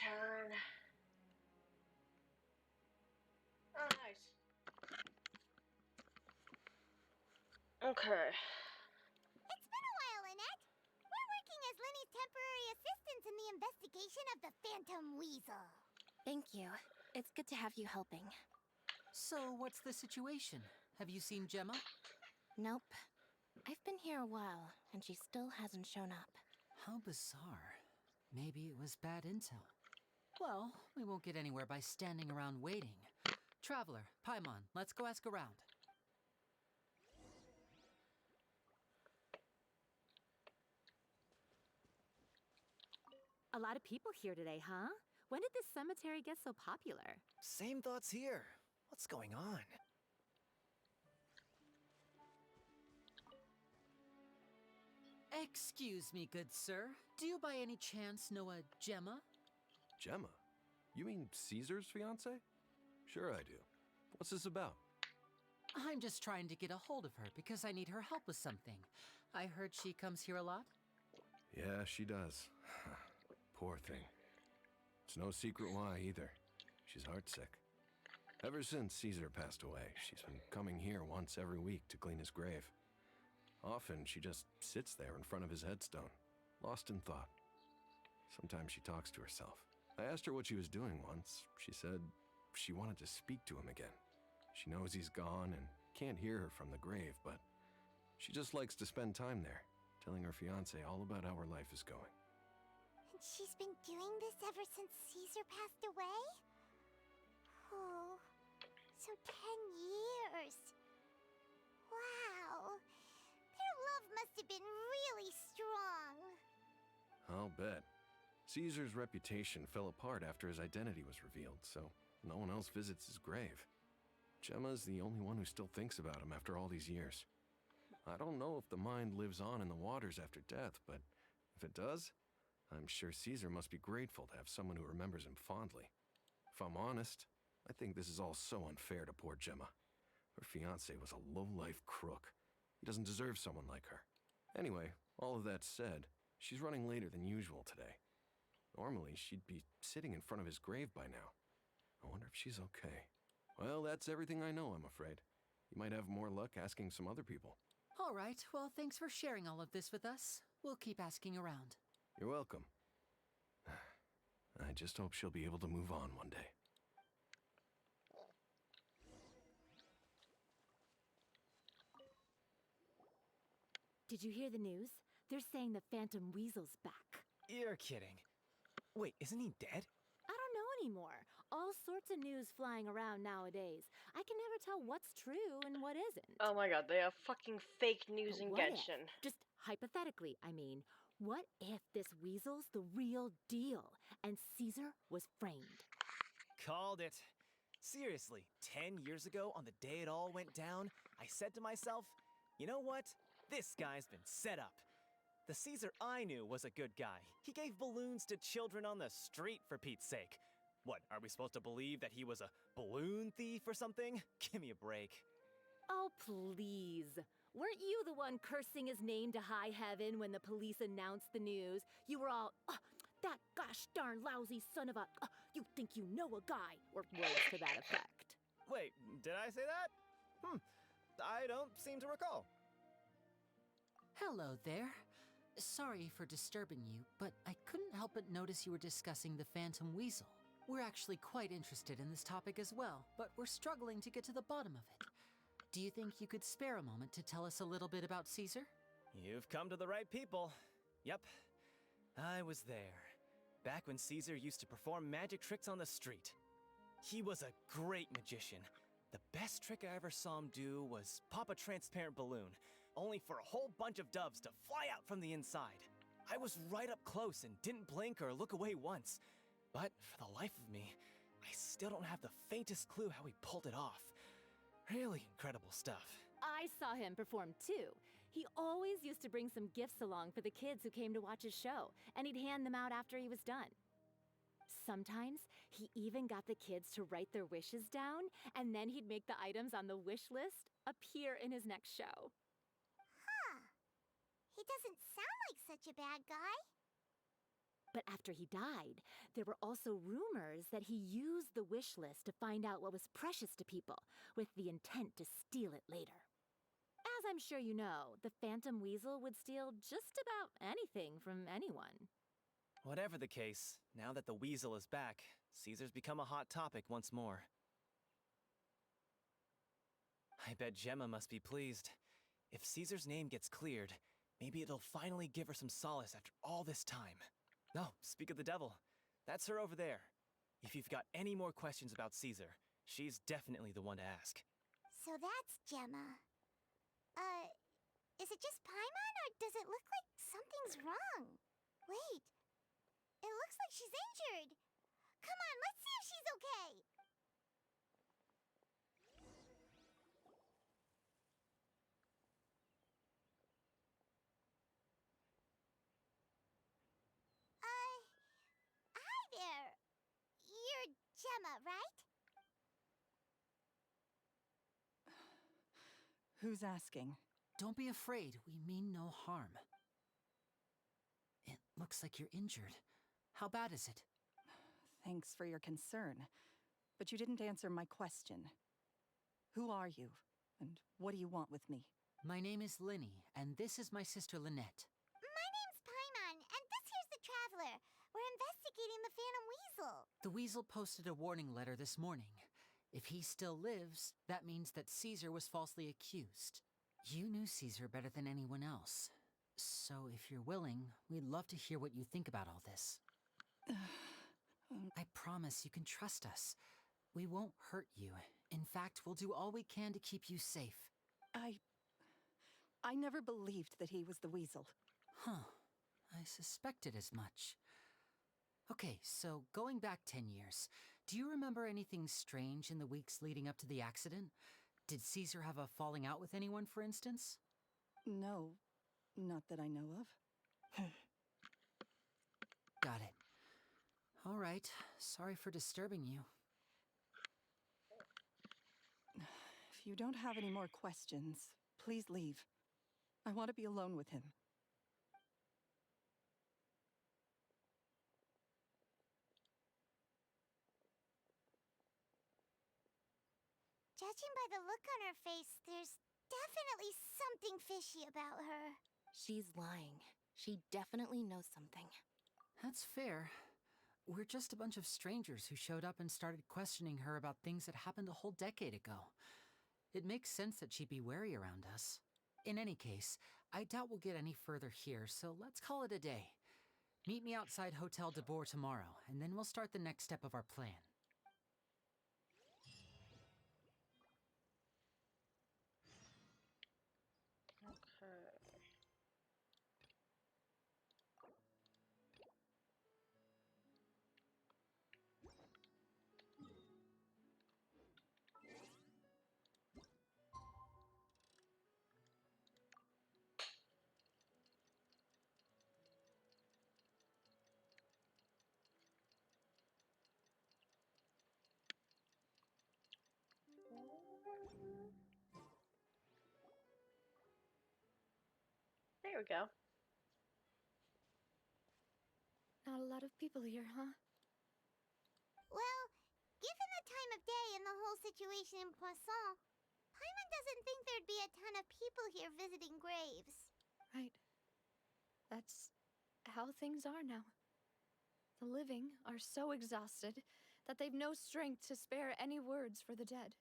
turn. Oh, nice. Okay. It's been a while, Annette. We're working as Lenny's temporary assistants in the investigation of the Phantom Weasel. Thank you. It's good to have you helping. So, what's the situation? Have you seen Gemma? Nope. I've been here a while, and she still hasn't shown up. How bizarre. Maybe it was bad intel. Well, we won't get anywhere by standing around waiting. Traveler, Paimon, let's go ask around. A lot of people here today, huh? When did this cemetery get so popular? Same thoughts here. What's going on? Excuse me, good sir. Do you by any chance know a Gemma? Gemma? You mean Caesar's fiance? Sure I do. What's this about? I'm just trying to get a hold of her because I need her help with something. I heard she comes here a lot. Yeah, she does. Poor thing. It's no secret why either. She's heartsick. Ever since Caesar passed away, she's been coming here once every week to clean his grave. Often she just sits there in front of his headstone, lost in thought. Sometimes she talks to herself. I asked her what she was doing once. She said she wanted to speak to him again. She knows he's gone and can't hear her from the grave, but she just likes to spend time there, telling her fiancé all about how her life is going. And she's been doing this ever since Caesar passed away? Oh, so 10 years. Wow. Their love must have been really strong. I'll bet. Caesar's reputation fell apart after his identity was revealed, so no one else visits his grave. Gemma's the only one who still thinks about him after all these years. I don't know if the mind lives on in the waters after death, but if it does, I'm sure Caesar must be grateful to have someone who remembers him fondly. If I'm honest, I think this is all so unfair to poor Gemma. Her fiancé was a low-life crook. He doesn't deserve someone like her. Anyway, all of that said, she's running later than usual today. Normally, she'd be sitting in front of his grave by now. I wonder if she's okay. Well, that's everything I know, I'm afraid. You might have more luck asking some other people. All right, well, thanks for sharing all of this with us. We'll keep asking around. You're welcome. I just hope she'll be able to move on one day. Did you hear the news? They're saying the Phantom Weasel's back. You're kidding. Wait, isn't he dead? I don't know anymore. All sorts of news flying around nowadays. I can never tell what's true and what isn't. Oh my god, they have fucking fake news But in what if- Genshin. Just hypothetically, I mean, what if this weasel's the real deal and Caesar was framed? Called it. Seriously, 10 years ago, on the day it all went down, I said to myself, you know what? This guy's been set up. The Caesar I knew was a good guy. He gave balloons to children on the street, for Pete's sake. What, are we supposed to believe that he was a balloon thief or something? Give me a break. Oh, please. Weren't you the one cursing his name to high heaven when the police announced the news? You were all, that gosh darn lousy son of a, you think you know a guy, or words to that effect. Wait, did I say that? I don't seem to recall. Hello there. Sorry for disturbing you, but I couldn't help but notice you were discussing the Phantom Weasel. We're actually quite interested in this topic as well, but we're struggling to get to the bottom of it. Do you think you could spare a moment to tell us a little bit about Caesar? You've come to the right people. Yep, I was there. Back when Caesar used to perform magic tricks on the street. He was a great magician. The best trick I ever saw him do was pop a transparent balloon, only for a whole bunch of doves to fly out from the inside. I was right up close and didn't blink or look away once. But for the life of me, I still don't have the faintest clue how he pulled it off. Really incredible stuff. I saw him perform too. He always used to bring some gifts along for the kids who came to watch his show, and he'd hand them out after he was done. Sometimes he even got the kids to write their wishes down, and then he'd make the items on the wish list appear in his next show. Huh. He doesn't sound like such a bad guy. But after he died, there were also rumors that he used the wish list to find out what was precious to people, with the intent to steal it later. As I'm sure you know, the Phantom Weasel would steal just about anything from anyone. Whatever the case, now that the weasel is back, Caesar's become a hot topic once more. I bet Gemma must be pleased. If Caesar's name gets cleared, maybe it'll finally give her some solace after all this time. No, speak of the devil. That's her over there. If you've got any more questions about Caesar, she's definitely the one to ask. So that's Gemma. Is it just Paimon, or does it look like something's wrong? Wait, it looks like she's injured. Come on, let's see if she's okay. Hi there. You're Gemma, right? Who's asking? Don't be afraid. We mean no harm. It looks like you're injured. How bad is it? Thanks for your concern, but you didn't answer my question. Who are you, and what do you want with me? My name is Linny, and this is my sister Lynette. My name's Paimon, and this here's the Traveler. We're investigating the Phantom Weasel. The Weasel posted a warning letter this morning. If he still lives, that means that Caesar was falsely accused. You knew Caesar better than anyone else. So if you're willing, we'd love to hear what you think about all this. I promise you can trust us. We won't hurt you. In fact, we'll do all we can to keep you safe. I never believed that he was the Weasel. Huh. I suspected as much. Okay, so going back 10 years, do you remember anything strange in the weeks leading up to the accident? Did Caesar have a falling out with anyone, for instance? No, not that I know of. Got it. All right. Sorry for disturbing you. If you don't have any more questions, please leave. I want to be alone with him. Judging by the look on her face, there's definitely something fishy about her. She's lying. She definitely knows something. That's fair. We're just a bunch of strangers who showed up and started questioning her about things that happened a whole decade ago. It makes sense that she'd be wary around us. In any case, I doubt we'll get any further here, so let's call it a day. Meet me outside Hotel de Boer tomorrow, and then we'll start the next step of our plan. There we go. Not a lot of people here, huh? Well, given the time of day and the whole situation in Poisson, Paimon doesn't think there'd be a ton of people here visiting graves. Right. That's how things are now. The living are so exhausted that they've no strength to spare any words for the dead.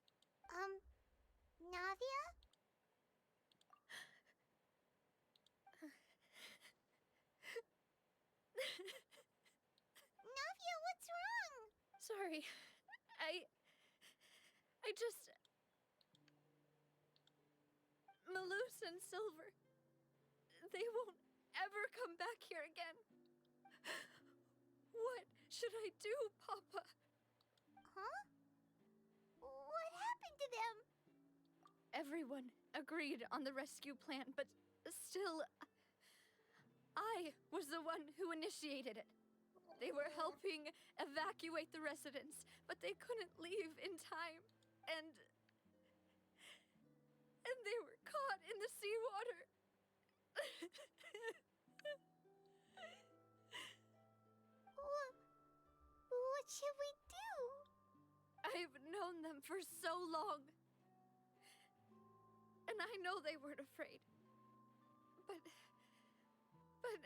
Navia? Navia, what's wrong? Sorry. I just... Malus and Silver... They won't ever come back here again. What should I do, Papa? Huh? What happened to them? Everyone agreed on the rescue plan, but still... I was the one who initiated it. They were helping evacuate the residents, but they couldn't leave in time, and they were caught in the seawater. known them for so long. And I know they weren't afraid. But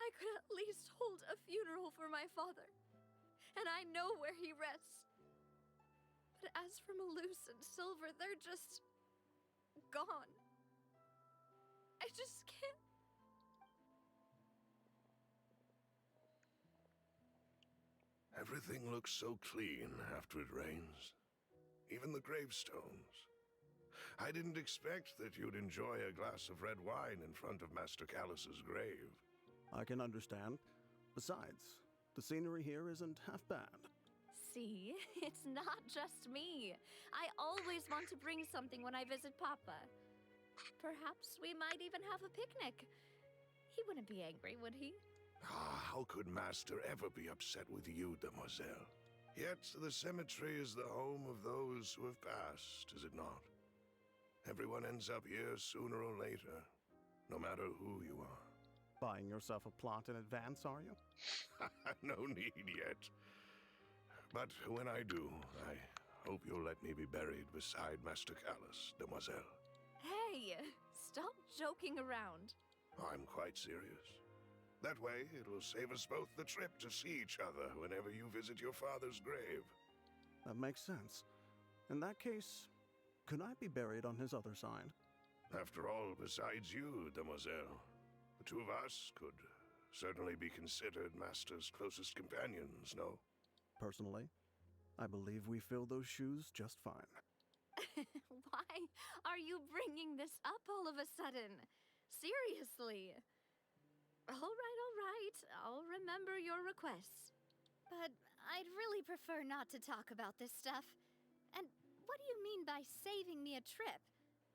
I could at least hold a funeral for my father. And I know where he rests. But as for Malus and Silver, they're just gone. I just can't. Everything looks so clean after it rains. Even the gravestones. I didn't expect that you'd enjoy a glass of red wine in front of Master Callus's grave. I can understand. Besides, the scenery here isn't half bad. See, it's not just me. I always want to bring something when I visit Papa. Perhaps we might even have a picnic. He wouldn't be angry, would he? How could Master ever be upset with you, Demoiselle? Yet the cemetery is the home of those who have passed, is it not? Everyone ends up here sooner or later, no matter who you are. Buying yourself a plot in advance, are you? No need yet. But when I do, I hope you'll let me be buried beside Master Callus, Demoiselle. Hey, stop joking around. I'm quite serious. That way, it will save us both the trip to see each other whenever you visit your father's grave. That makes sense. In that case, could I be buried on his other side? After all, besides you, Demoiselle, the two of us could certainly be considered Master's closest companions, no? Personally, I believe we fill those shoes just fine. Why are you bringing this up all of a sudden? Seriously. All right. I'll remember your requests. But I'd really prefer not to talk about this stuff. And what do you mean by saving me a trip?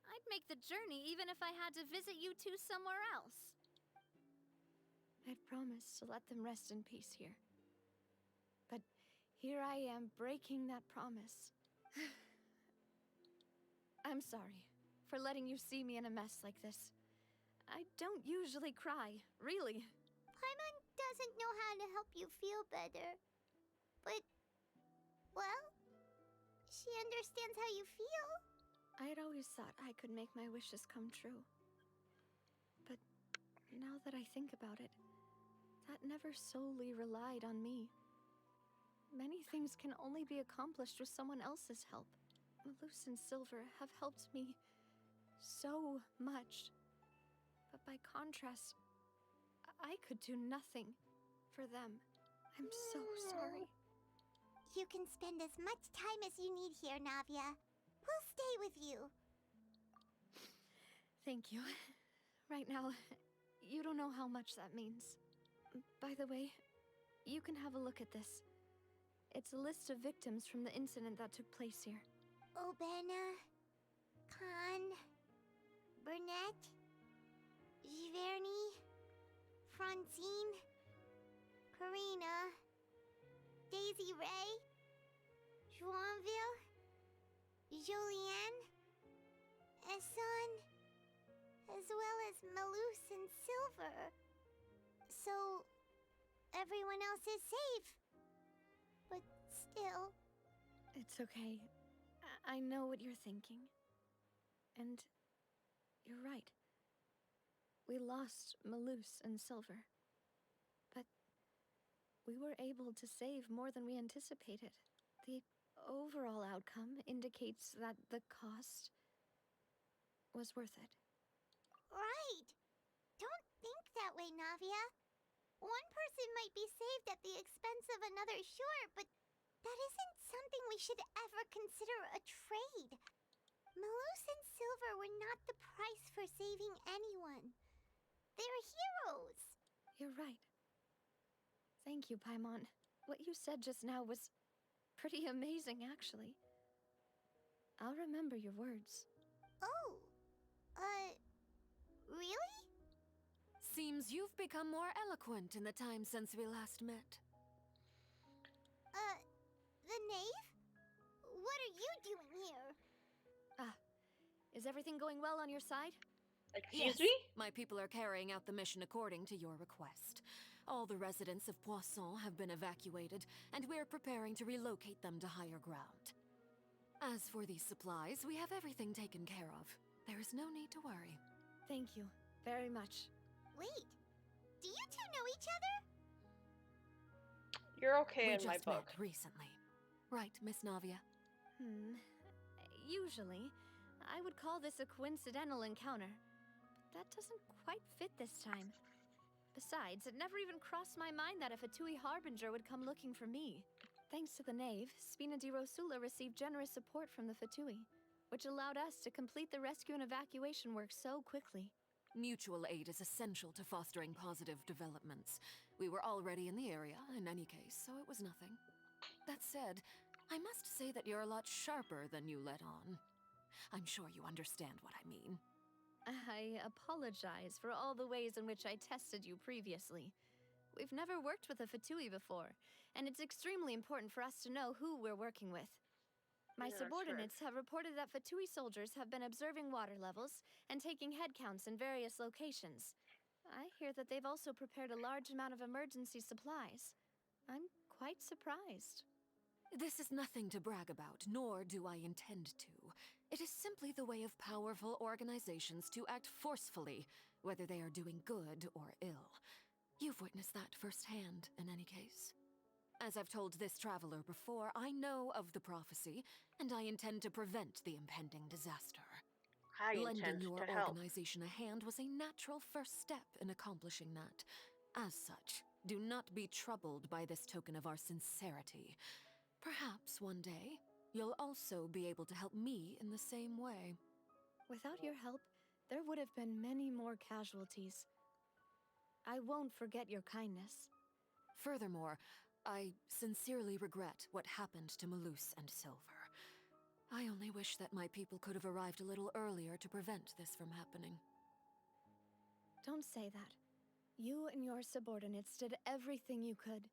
I'd make the journey even if I had to visit you two somewhere else. I'd promised to let them rest in peace here. But here I am breaking that promise. I'm sorry for letting you see me in a mess like this. I don't usually cry, really. Paimon doesn't know how to help you feel better. But, well, she understands how you feel. I had always thought I could make my wishes come true. But now that I think about it, that never solely relied on me. Many things can only be accomplished with someone else's help. Malus and Silver have helped me so much. But by contrast, I could do nothing for them. I'm so sorry. You can spend as much time as you need here, Navia. We'll stay with you. Thank you. Right now, you don't know how much that means. By the way, you can have a look at this. It's a list of victims from the incident that took place here. Obena, Khan, Burnett, Giverny, Francine, Karina, Daisy Ray, Joinville, Julianne, Esson, as well as Malus and Silver. So, everyone else is safe. But still... It's okay. I know what you're thinking. And you're right. We lost Malus and Silver. But we were able to save more than we anticipated. The overall outcome indicates that the cost was worth it. Right! Don't think that way, Navia. One person might be saved at the expense of another, sure, but that isn't something we should ever consider a trade. Malus and Silver were not the price for saving anyone. They're heroes. You're right. Thank you, Paimon. What you said just now was pretty amazing, actually. I'll remember your words. Oh, really? Seems you've become more eloquent in the time since we last met. The knave? What are you doing here? Is everything going well on your side? Excuse me? My people are carrying out the mission according to your request. All the residents of Poisson have been evacuated, and we're preparing to relocate them to higher ground. As for these supplies, we have everything taken care of. There is no need to worry. Thank you very much. Wait, do you two know each other? You're okay We in my just book. met recently. Right, Miss Navia? Usually, I would call this a coincidental encounter. But that doesn't quite fit this time. Besides, it never even crossed my mind that a Fatui Harbinger would come looking for me. Thanks to the Knave, Spina di Rosula received generous support from the Fatui, which allowed us to complete the rescue and evacuation work so quickly. Mutual aid is essential to fostering positive developments. We were already in the area, in any case, so it was nothing. That said, I must say that you're a lot sharper than you let on. I'm sure you understand what I mean. I apologize for all the ways in which I tested you previously. We've never worked with a Fatui before, and it's extremely important for us to know who we're working with. My Yeah, that's subordinates have reported that Fatui soldiers have been observing water levels and taking head counts in various locations. I hear that they've also prepared a large amount of emergency supplies. I'm quite surprised. This is nothing to brag about, nor do I intend to. It is simply the way of powerful organizations to act forcefully, whether they are doing good or ill. You've witnessed that firsthand, in any case. As I've told this traveler before, I know of the prophecy, and I intend to prevent the impending disaster. I Lending intend your to help. organization a hand was a natural first step in accomplishing that. As such, do not be troubled by this token of our sincerity. Perhaps one day, you'll also be able to help me in the same way. Without your help, there would have been many more casualties. I won't forget your kindness. Furthermore, I sincerely regret what happened to Malus and Silver. I only wish that my people could have arrived a little earlier to prevent this from happening. Don't say that. You and your subordinates did everything you could.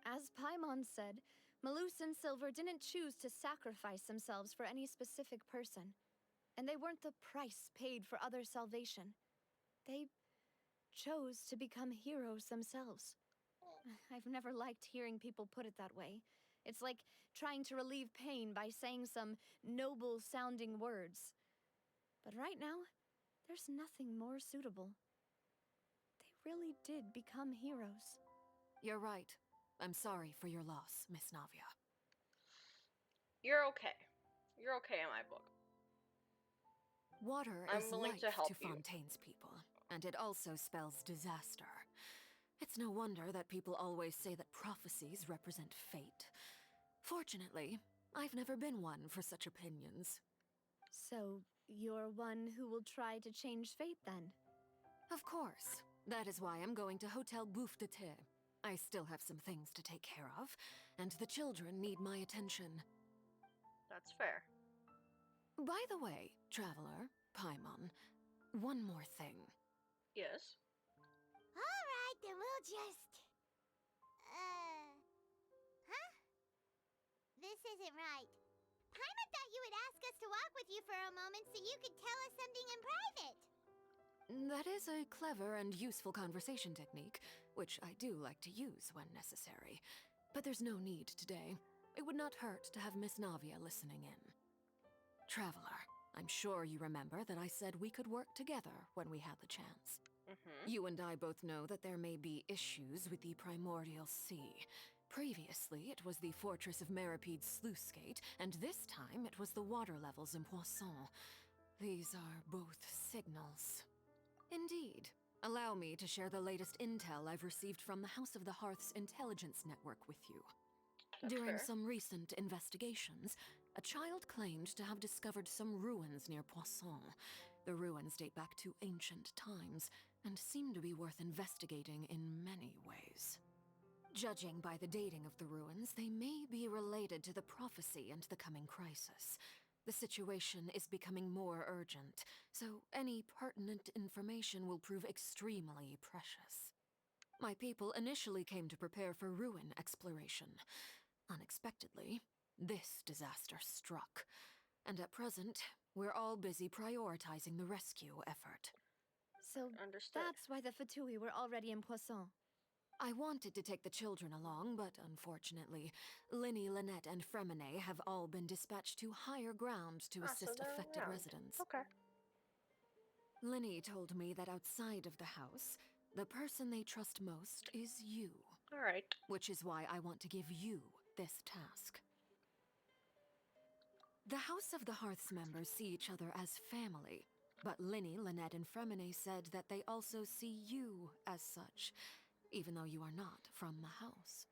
As Paimon said, Malus and Silver didn't choose to sacrifice themselves for any specific person. And they weren't the price paid for other salvation. They chose to become heroes themselves. I've never liked hearing people put it that way. It's like trying to relieve pain by saying some noble-sounding words. But right now, there's nothing more suitable. They really did become heroes. You're right. I'm sorry for your loss, Miss Navia. You're okay. You're okay in my book. Water I'm is willing life to help you. Fontaine's people, and it also spells disaster. It's no wonder that people always say that prophecies represent fate. Fortunately, I've never been one for such opinions. So, you're one who will try to change fate then? Of course. That is why I'm going to Hotel Bouffe de Thé. I still have some things to take care of, and the children need my attention. That's fair. By the way, Traveler, Paimon, one more thing. Yes? Alright, then we'll just... Huh? This isn't right. Paimon thought you would ask us to walk with you for a moment so you could tell us something in private. That is a clever and useful conversation technique, which I do like to use when necessary. But there's no need today. It would not hurt to have Miss Navia listening in. Traveler, I'm sure you remember that I said we could work together when we had the chance. You and I both know that there may be issues with the Primordial Sea. Previously, it was the Fortress of Meripede's sluice gate, and this time it was the water levels in Poisson. These are both signals. Indeed. Allow me to share the latest intel I've received from the House of the Hearth's intelligence network with you. During some recent investigations, a child claimed to have discovered some ruins near Poisson. The ruins date back to ancient times, and seem to be worth investigating in many ways. Judging by the dating of the ruins, they may be related to the prophecy and the coming crisis. The situation is becoming more urgent, so any pertinent information will prove extremely precious. My people initially came to prepare for ruin exploration. Unexpectedly, this disaster struck, and at present, we're all busy prioritizing the rescue effort. So Understood. that's why the Fatui were already in Poisson. I wanted to take the children along, but unfortunately, Linny, Lynette, and Fremine have all been dispatched to higher ground to assist affected residents. Okay. Linny told me that outside of the house, the person they trust most is you. All right. Which is why I want to give you this task. The House of the Hearth's members see each other as family, but Linny, Lynette, and Fremine said that they also see you as such, even though you are not from the house.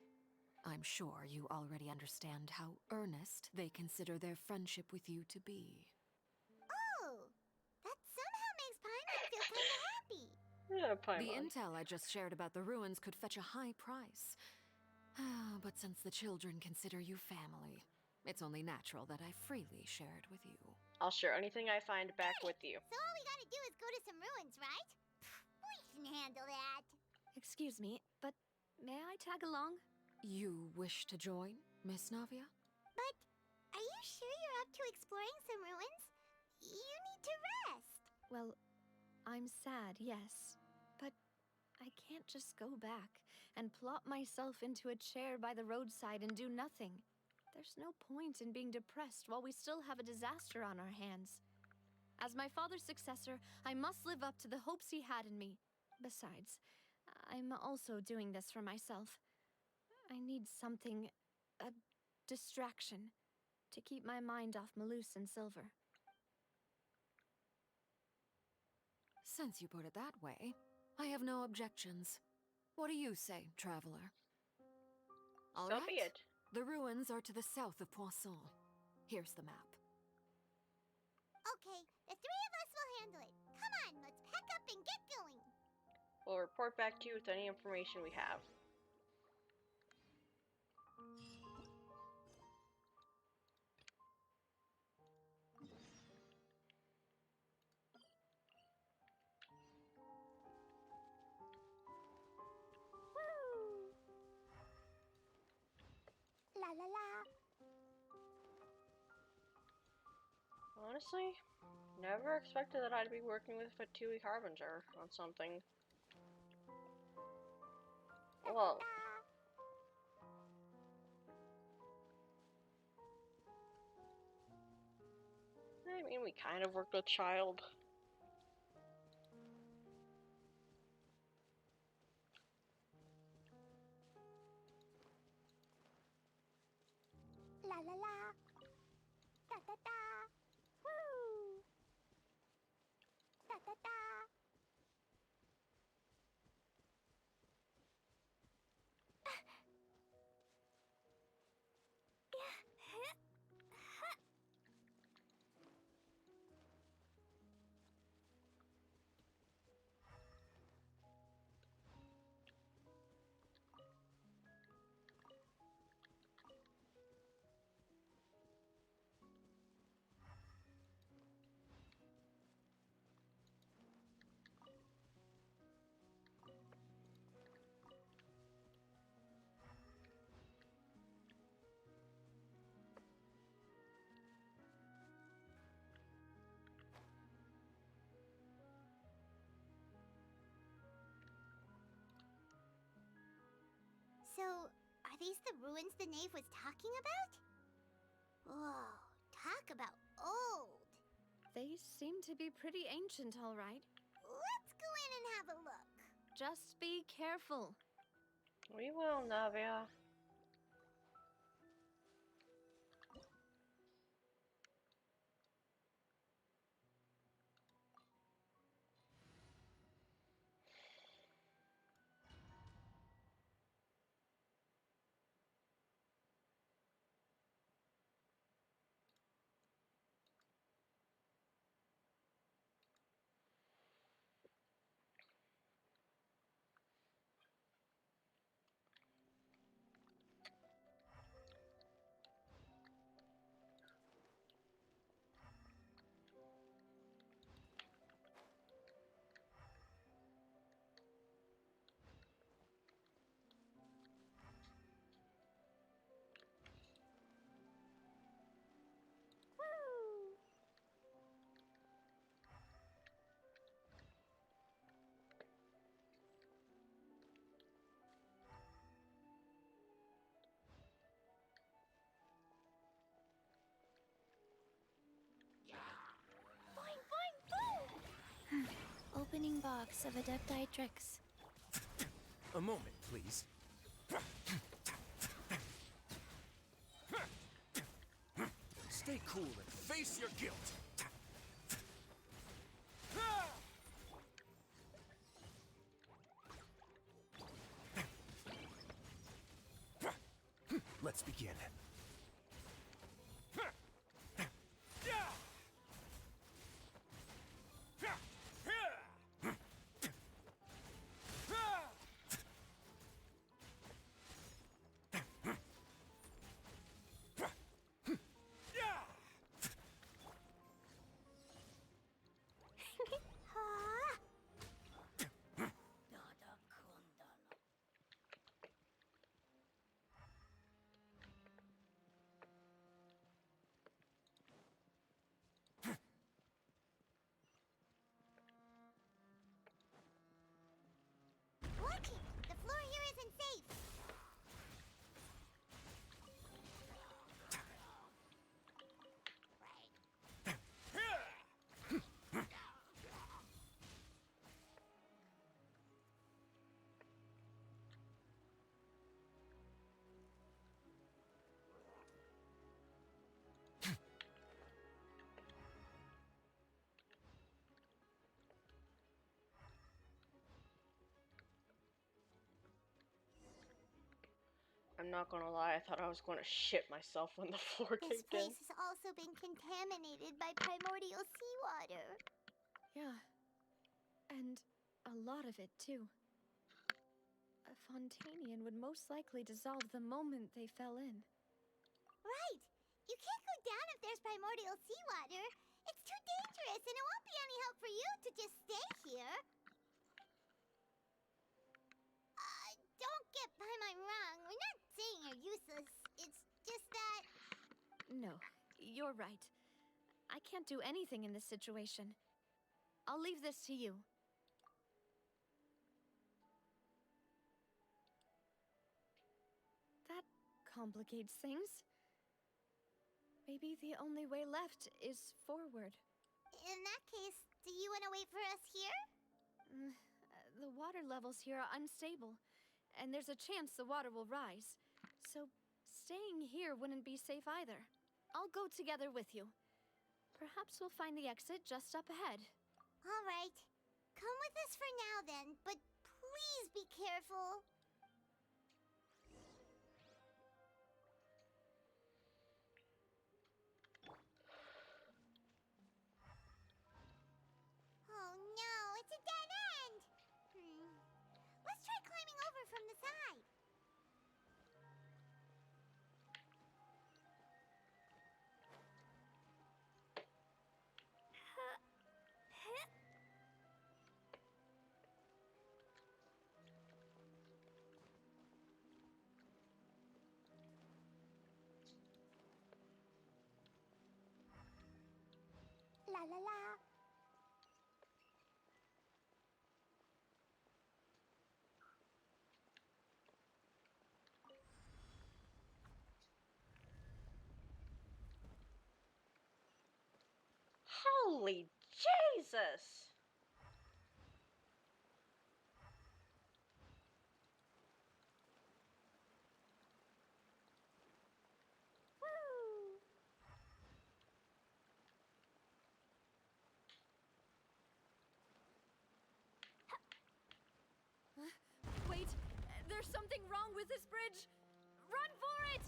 I'm sure you already understand how earnest they consider their friendship with you to be. Oh, that somehow makes Paimon feel kinda happy. Yeah, The Paimon. intel I just shared about the ruins could fetch a high price. But since the children consider you family, it's only natural that I freely share it with you. I'll share anything I find back with you. So all we gotta do is go to some ruins, right? We can handle that. Excuse me, but may I tag along? You wish to join, Miss Navia? But are you sure you're up to exploring some ruins? You need to rest. Well, I'm sad, yes. But I can't just go back and plop myself into a chair by the roadside and do nothing. There's no point in being depressed while we still have a disaster on our hands. As my father's successor, I must live up to the hopes he had in me. Besides, I'm also doing this for myself. I need something, a distraction, to keep my mind off Malus and Silver. Since you put it that way, I have no objections. What do you say, traveler? All So right. be it. The ruins are to the south of Poisson. Here's the map. Okay, the three of us will handle it. Come on, let's pack up and get going. We'll report back to you with any information we have. La la la. Honestly, never expected that I'd be working with Fatui Harbinger on something. Well, I mean, we kind of worked with Child. La la la. Da da da. Woo. Da da da. So, are these the ruins the knave was talking about? Whoa, talk about old. They seem to be pretty ancient, all right. Let's go in and have a look. Just be careful. We will, Navia. box of Adepti tricks. A moment, please. Stay cool and face your guilt. Let's begin. Look! The floor here isn't safe! I'm not gonna lie, I thought I was gonna shit myself when the floor This caved in. place has also been contaminated by primordial seawater. Yeah. And a lot of it, too. A Fontanian would most likely dissolve the moment they fell in. Right! You can't go down if there's primordial seawater. It's too dangerous, and it won't be any help for you to just stay here. Don't get by my wrong. We're not saying you're useless. It's just that... No, you're right. I can't do anything in this situation. I'll leave this to you. That complicates things. Maybe the only way left is forward. In that case, do you want to wait for us here? The water levels here are unstable, and there's a chance the water will rise. So staying here wouldn't be safe either. I'll go together with you. Perhaps we'll find the exit just up ahead. All right. Come with us for now then, but please be careful. Oh no, it's a dead end! Let's try climbing over from the side. La la la. Holy Jesus! Wait, there's something wrong with this bridge! Run for it!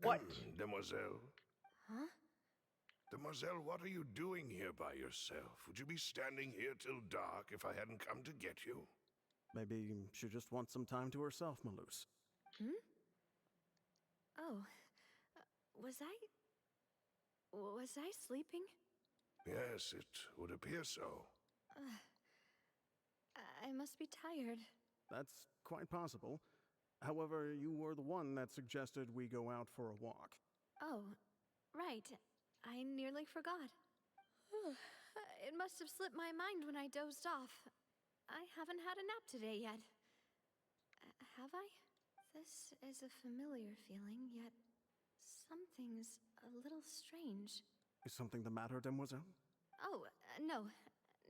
What? Demoiselle? Huh? Demoiselle, what are you doing here by yourself? Would you be standing here till dark if I hadn't come to get you? Maybe she just wants some time to herself, Malus. Hmm? Oh. Was I sleeping? Yes, it would appear so. I must be tired. That's quite possible. However, you were the one that suggested we go out for a walk. Oh, right. I nearly forgot. It must have slipped my mind when I dozed off. I haven't had a nap today yet. Have I? This is a familiar feeling, yet something's a little strange. Is something the matter, Demoiselle? Oh, no.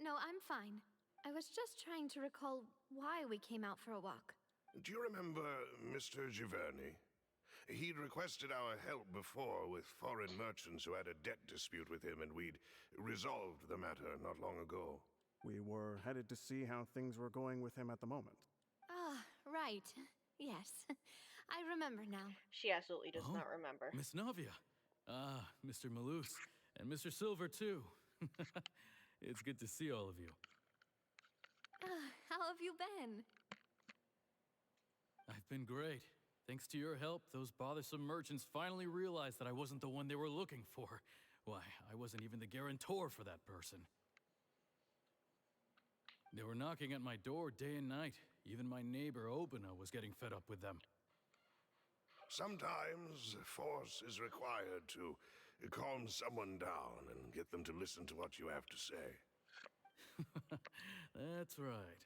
No, I'm fine. I was just trying to recall why we came out for a walk. Do you remember Mr. Giverny? He'd requested our help before with foreign merchants who had a debt dispute with him, and we'd resolved the matter not long ago. We were headed to see how things were going with him at the moment. Ah, right. Yes. I remember now. She absolutely does not remember. Miss Navia. Ah, Mr. Malus. And Mr. Silver, too. It's good to see all of you. How have you been? I've been great. Thanks to your help, those bothersome merchants finally realized that I wasn't the one they were looking for. Why, I wasn't even the guarantor for that person. They were knocking at my door day and night. Even my neighbor, Obina, was getting fed up with them. Sometimes force is required to calm someone down and get them to listen to what you have to say. That's right.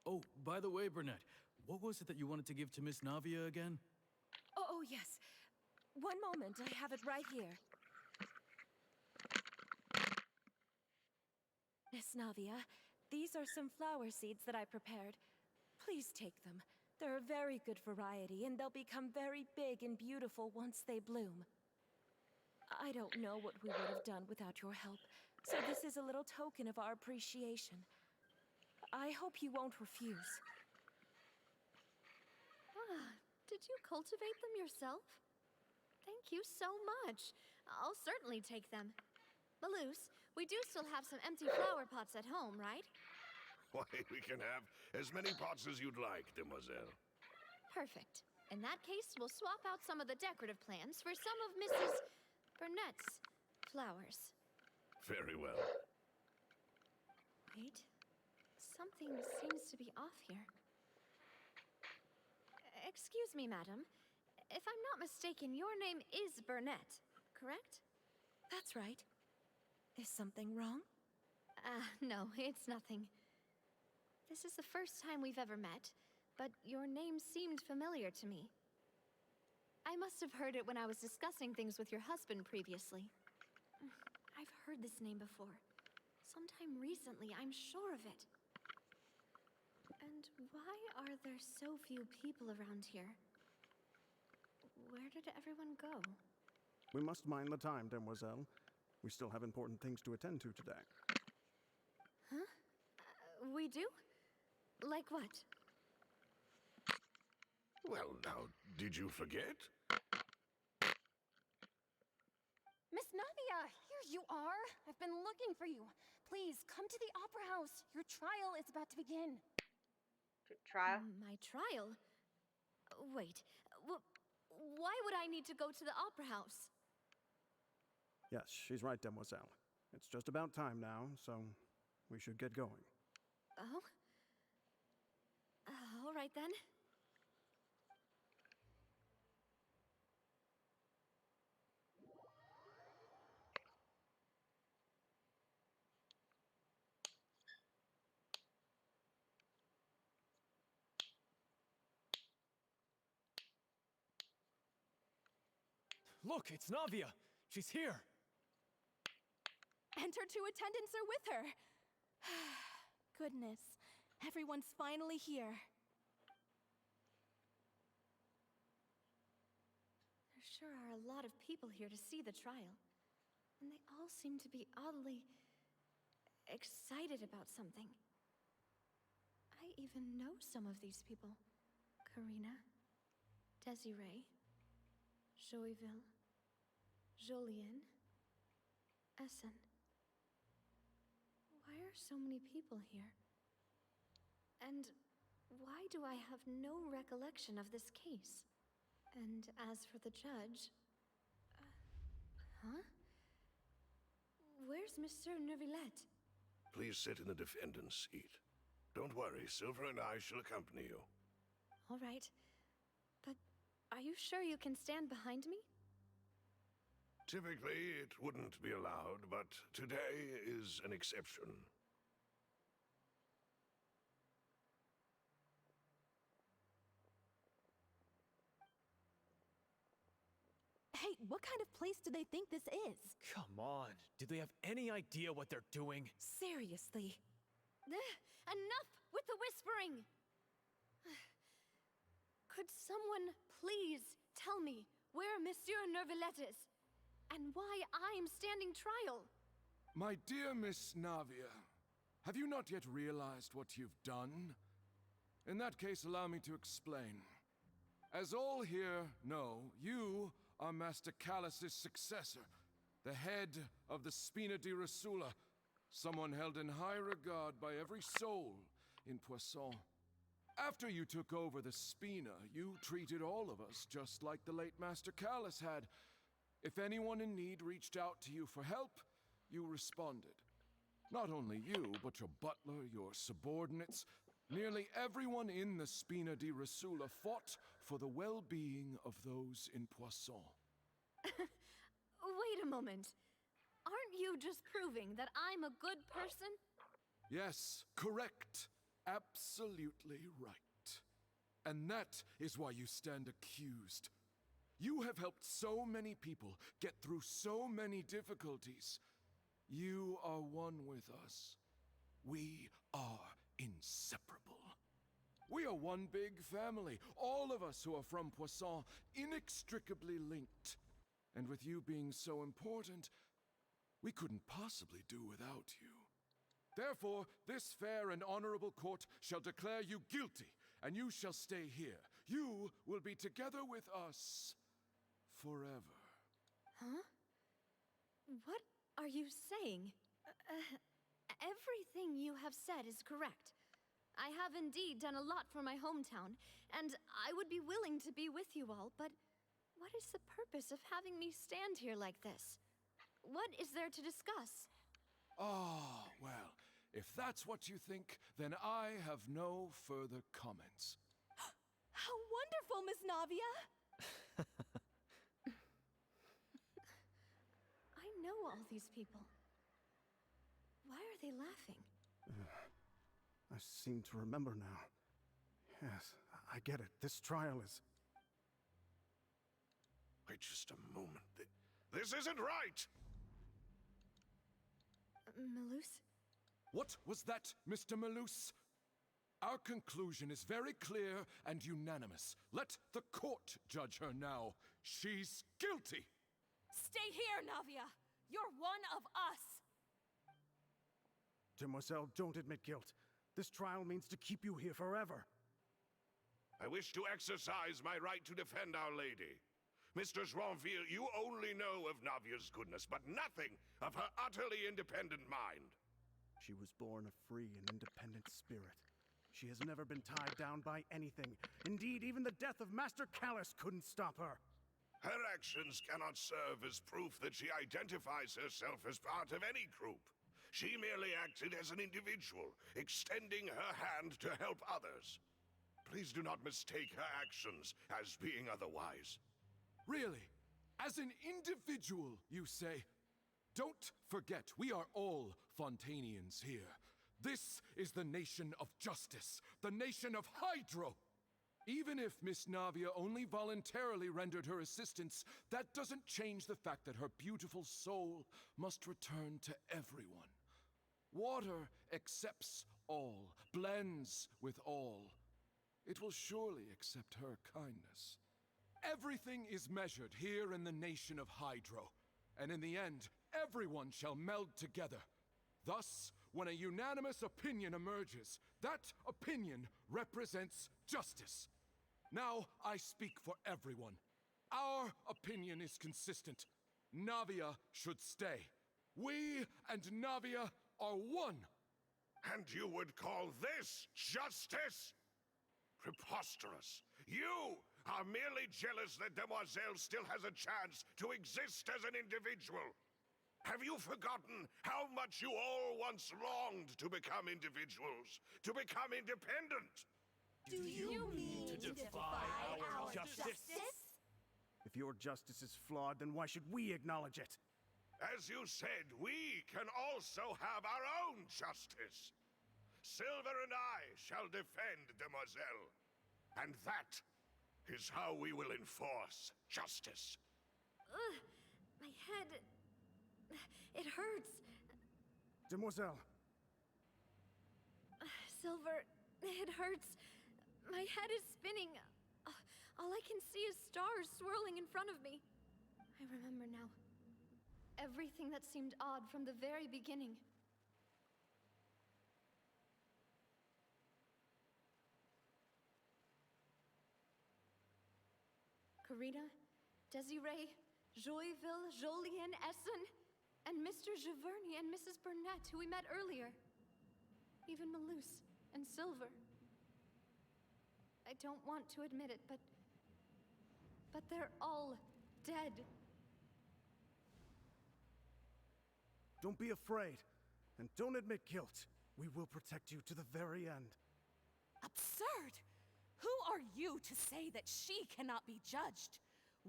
Oh, by the way, Burnett, what was it that you wanted to give to Miss Navia again? Oh, yes. One moment, I have it right here. Miss Navia, these are some flower seeds that I prepared. Please take them. They're a very good variety, and they'll become very big and beautiful once they bloom. I don't know what we would have done without your help, so this is a little token of our appreciation. I hope you won't refuse. Did you cultivate them yourself? Thank you so much. I'll certainly take them. Malus, we do still have some empty flower pots at home, right? Why, we can have as many pots as you'd like, Demoiselle. Perfect. In that case, we'll swap out some of the decorative plants for some of Mrs. Burnett's flowers. Very well. Wait. Something seems to be off here. Excuse me, madam. If I'm not mistaken, your name is Burnett, correct? That's right. Is something wrong? No, it's nothing. This is the first time we've ever met, but your name seemed familiar to me. I must have heard it when I was discussing things with your husband previously. I've heard this name before. Sometime recently, I'm sure of it. And why are there so few people around here? Where did everyone go? We must mind the time, Demoiselle. We still have important things to attend to today. Huh? We do? Like what? Well, now, did you forget? Miss Navia, here you are. I've been looking for you. Please, come to the Opera House. Your trial is about to begin. Trial? My trial? Wait, why would I need to go to the Opera House? Yes, she's right, Demoiselle. It's just about time now, so we should get going. Oh? All right then. Look, it's Navia! She's here! And her two attendants are with her. Goodness, everyone's finally here. There sure are a lot of people here to see the trial. And they all seem to be oddly excited about something. I even know some of these people. Karina, Desiree, Joyville, Jolien, Essen. Why are so many people here? And why do I have no recollection of this case? And as for the judge... huh? Where's Monsieur Neuvillette? Please sit in the defendant's seat. Don't worry, Silver and I shall accompany you. All right. But are you sure you can stand behind me? Typically, it wouldn't be allowed, but today is an exception. Hey, what kind of place do they think this is? Come on. Do they have any idea what they're doing? Seriously. Enough with the whispering! Could someone please tell me where Monsieur Neuvillette is? And why I'm standing trial? My dear Miss Navia, have you not yet realized what you've done? In that case, allow me to explain. As all here know, you are Master Callus's successor, the head of the Spina di Rosula, someone held in high regard by every soul in Poisson. After you took over the Spina, you treated all of us just like the late Master Callus had. If anyone in need reached out to you for help, you responded. Not only you, but your butler, your subordinates, nearly everyone in the Spina di Rosula fought for the well-being of those in Poisson. Wait a moment. Aren't you just proving that I'm a good person? Yes, correct. Absolutely right. And that is why you stand accused. You have helped so many people get through so many difficulties. You are one with us. We are inseparable. We are one big family, all of us who are from Poisson, inextricably linked. And with you being so important, we couldn't possibly do without you. Therefore, this fair and honorable court shall declare you guilty, and you shall stay here. You will be together with us forever. Huh? What are you saying? Everything you have said is correct. I have indeed done a lot for my hometown, and I would be willing to be with you all, but what is the purpose of having me stand here like this? What is there to discuss? Ah, well, if that's what you think, then I have no further comments. How wonderful, Miss Navia! I know all these people. Why are they laughing? I seem to remember now. Yes, I get it. This trial is... Wait just a moment. This isn't right! Malus? What was that, Mr. Malus? Our conclusion is very clear and unanimous. Let the court judge her now. She's guilty! Stay here, Navia! You're one of us! Demoiselle, don't admit guilt. This trial means to keep you here forever. I wish to exercise my right to defend Our Lady. Mr. Joinville, you only know of Navia's goodness, but nothing of her utterly independent mind. She was born a free and independent spirit. She has never been tied down by anything. Indeed, even the death of Master Callus couldn't stop her. Her actions cannot serve as proof that she identifies herself as part of any group. She merely acted as an individual, extending her hand to help others. Please do not mistake her actions as being otherwise. Really? As an individual, you say? Don't forget, we are all Fontanians here. This is the nation of justice, the nation of Hydro. Even if Miss Navia only voluntarily rendered her assistance, that doesn't change the fact that her beautiful soul must return to everyone. Water accepts all, blends with all. It will surely accept her kindness. Everything is measured here in the nation of Hydro, and in the end, everyone shall meld together. Thus, when a unanimous opinion emerges, that opinion represents justice. Now I speak for everyone. Our opinion is consistent. Navia should stay. We and Navia are one. And you would call this justice? Preposterous. You are merely jealous that Demoiselle still has a chance to exist as an individual. Have you forgotten how much you all once longed to become individuals, to become independent? Do you mean to defy our justice? If your justice is flawed, then why should we acknowledge it? As you said, we can also have our own justice. Silver and I shall defend Demoiselle. And that is how we will enforce justice. Ugh, my head... It hurts. Demoiselle. Silver, it hurts. My head is spinning. All I can see is stars swirling in front of me. I remember now. Everything that seemed odd from the very beginning. Karina, Desiree, Joyville, Jolien, Essen, and Mr. Giverny and Mrs. Burnett, who we met earlier. Even Malus and Silver. I don't want to admit it, but they're all dead. Don't be afraid, and don't admit guilt. We will protect you to the very end. Absurd! Who are you to say that she cannot be judged?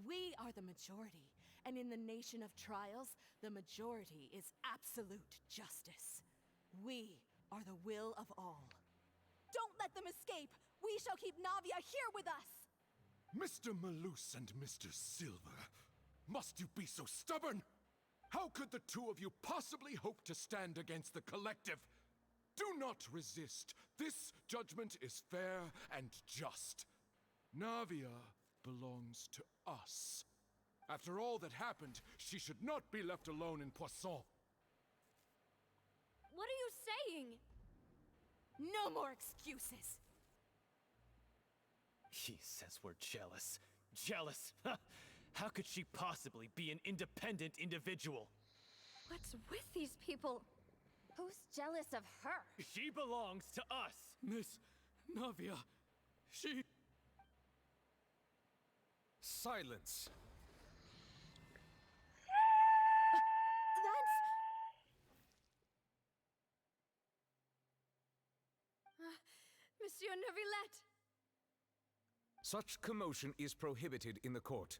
We are the majority, and in the nation of trials, the majority is absolute justice. We are the will of all. Don't let them escape! We shall keep Navia here with us! Mr. Malus and Mr. Silver, must you be so stubborn? How could the two of you possibly hope to stand against the collective? Do not resist. This judgment is fair and just. Navia belongs to us. After all that happened, she should not be left alone in Poisson. What are you saying? No more excuses! He says we're jealous. Jealous? How could she possibly be an independent individual? What's with these people? Who's jealous of her? She belongs to us! Miss Navia, she... Silence! Monsieur Neuvillette! Such commotion is prohibited in the court.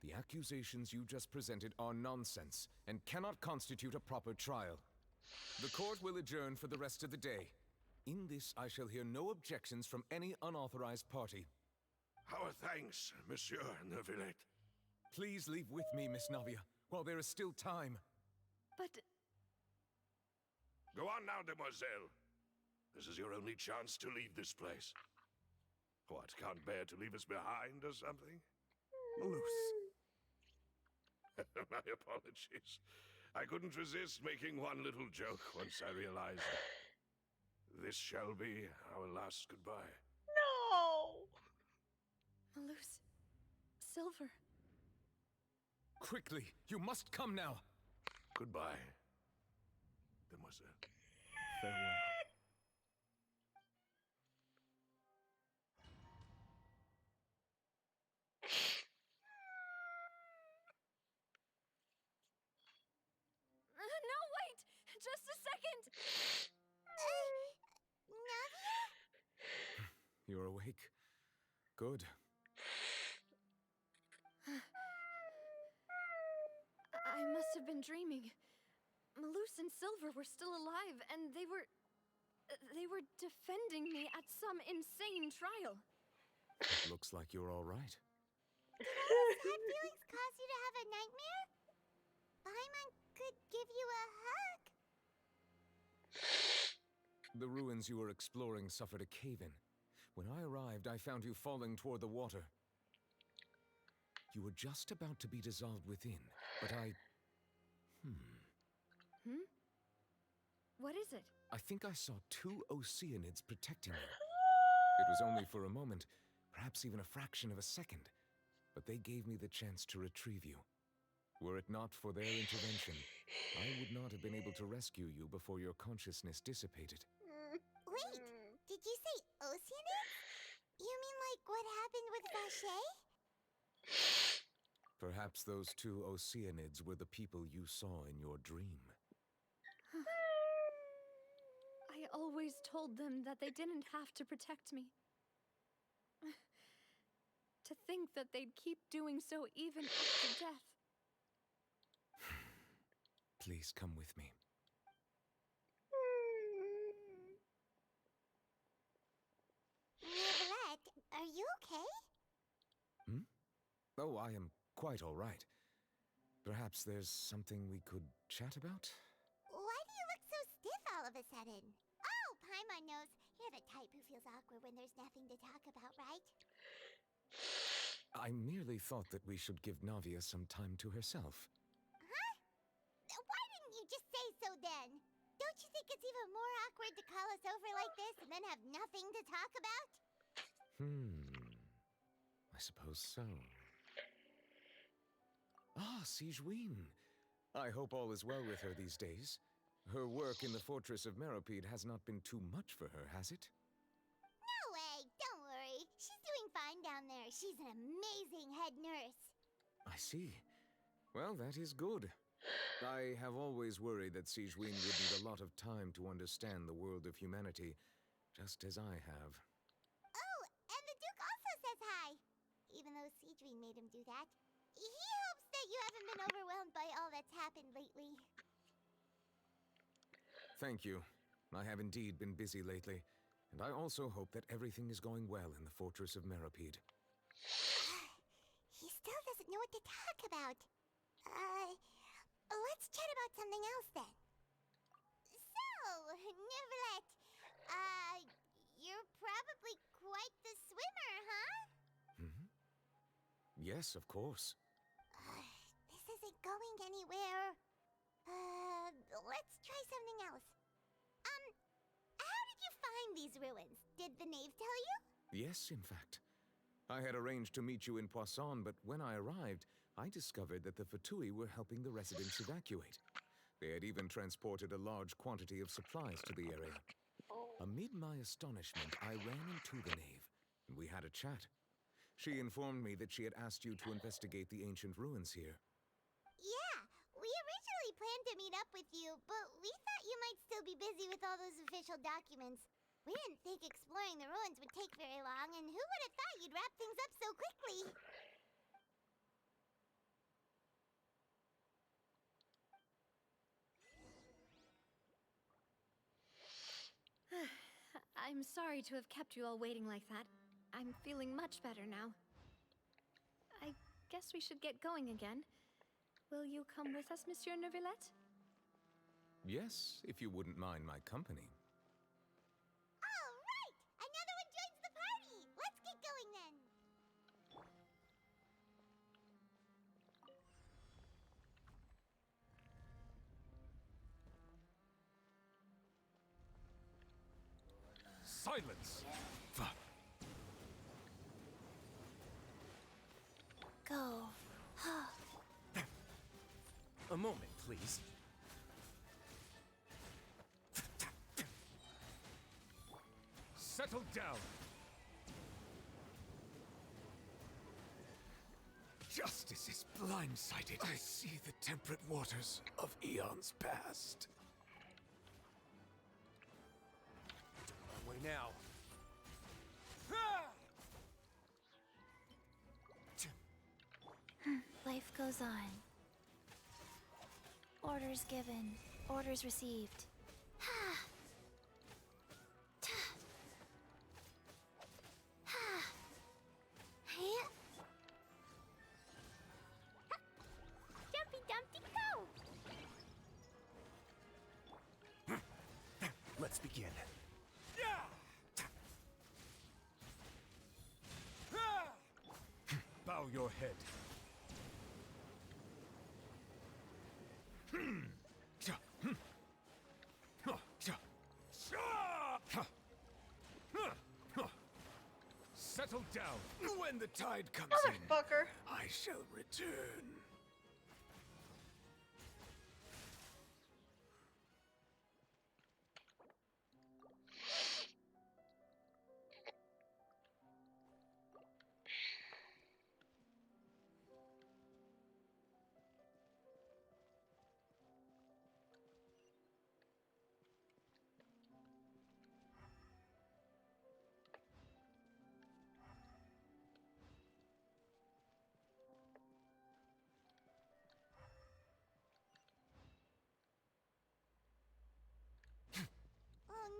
The accusations you just presented are nonsense and cannot constitute a proper trial. The court will adjourn for the rest of the day. In this, I shall hear no objections from any unauthorized party. Our thanks, Monsieur Neuvillette. Please leave with me, Miss Navia, while there is still time. But... Go on now, Demoiselle. This is your only chance to leave this place. What, can't bear to leave us behind or something? Malus. My apologies. I couldn't resist making one little joke once I realized this shall be our last goodbye. No! Malus. Silver. Quickly, you must come now. Goodbye, Demoiselle. Farewell. No, wait! Just a second! Navia? You're awake. Good. I must have been dreaming. Malus and Silver were still alive, and they were defending me at some insane trial. Looks like you're all right. Did all those bad feelings cause you to have a nightmare? Paimon could give you a hug. The ruins you were exploring suffered a cave-in. When I arrived, I found you falling toward the water. You were just about to be dissolved within, but I... What is it? I think I saw two Oceanids protecting you. It was only for a moment, perhaps even a fraction of a second, but they gave me the chance to retrieve you. Were it not for their intervention, I would not have been able to rescue you before your consciousness dissipated. Wait, did you say Oceanids? You mean like what happened with Vache? Perhaps those two Oceanids were the people you saw in your dream. I always told them that they didn't have to protect me. To think that they'd keep doing so even after death. Please come with me. Neuvillette, are you okay? Oh, I am quite all right. Perhaps there's something we could chat about? Why do you look so stiff all of a sudden? Oh, Paimon knows. You're the type who feels awkward when there's nothing to talk about, right? I merely thought that we should give Navia some time to herself. Huh? Why didn't you just say so then? Don't you think it's even more awkward to call us over like this and then have nothing to talk about? I suppose so. Ah, Sigewinne. I hope all is well with her these days. Her work in the Fortress of Meropide has not been too much for her, has it? No way, don't worry. She's doing fine down there. She's an amazing head nurse. I see. Well, that is good. I have always worried that Sigewinne would need a lot of time to understand the world of humanity, just as I have. Oh, and the Duke also says hi. Even though Sigewinne made him do that. He hopes that you haven't been overwhelmed by all that's happened lately. Thank you. I have indeed been busy lately, and I also hope that everything is going well in the Fortress of Meropide. He still doesn't know what to talk about. Let's chat about something else then. So, Neuvillette, you're probably quite the swimmer, huh? Yes, of course. This isn't going anywhere. Let's try something else. How did you find these ruins? Did the knave tell you? Yes, in fact. I had arranged to meet you in Poisson, but when I arrived, I discovered that the Fatui were helping the residents evacuate. They had even transported a large quantity of supplies to the area. Amid my astonishment, I ran into the knave, and we had a chat. She informed me that she had asked you to investigate the ancient ruins here. Yeah, we originally planned to meet up with you, but we thought you might still be busy with all those official documents. We didn't think exploring the ruins would take very long, and who would have thought you'd wrap things up so quickly? I'm sorry to have kept you all waiting like that. I'm feeling much better now. I guess we should get going again. Will you come with us, Monsieur Neuvillette? Yes, if you wouldn't mind my company. All right! Another one joins the party! Let's get going then! Silence! Go. A moment, please. Settle down! Justice is blindsided. I see the temperate waters of eons past. Our way now. Life goes on. Orders given. Orders received. Jumpy Dumpty go! Let's begin. Bow your head. Settle down. When the tide comes in, Motherfucker. I shall return.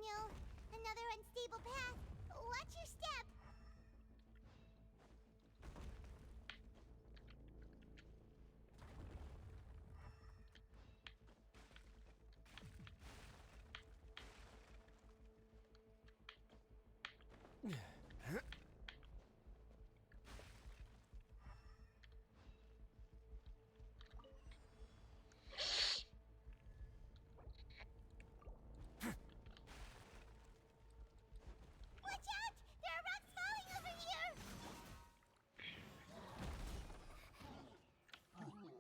No, another unstable path. Watch your step. Watch out! There are rocks falling over here!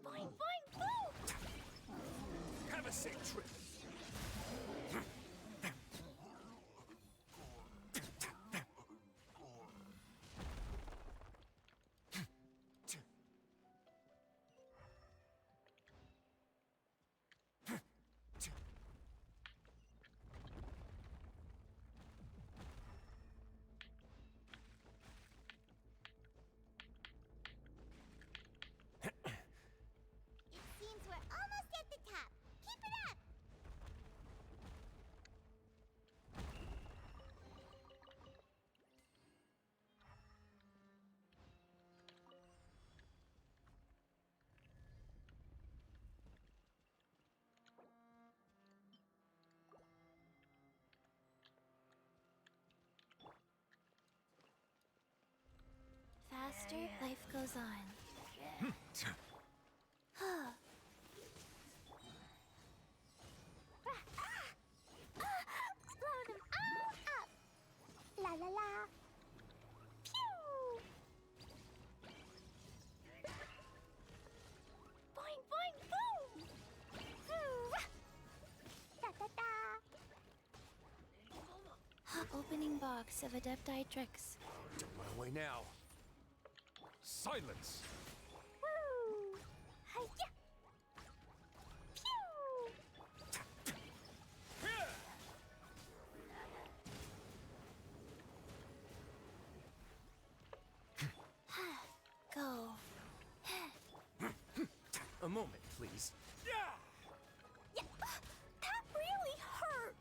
Boing, boing, boom! Have a safe trip. It seems we're almost at the top. Keep it up! Faster, life goes on. Blow them all up! La la la! Pew! Boing, boing, boom! Da da da! Opening box of Adepti tricks. On my way now. Silence! Woo! Hi-ya! Pew! Go. A moment, please. Yeah, that really hurt!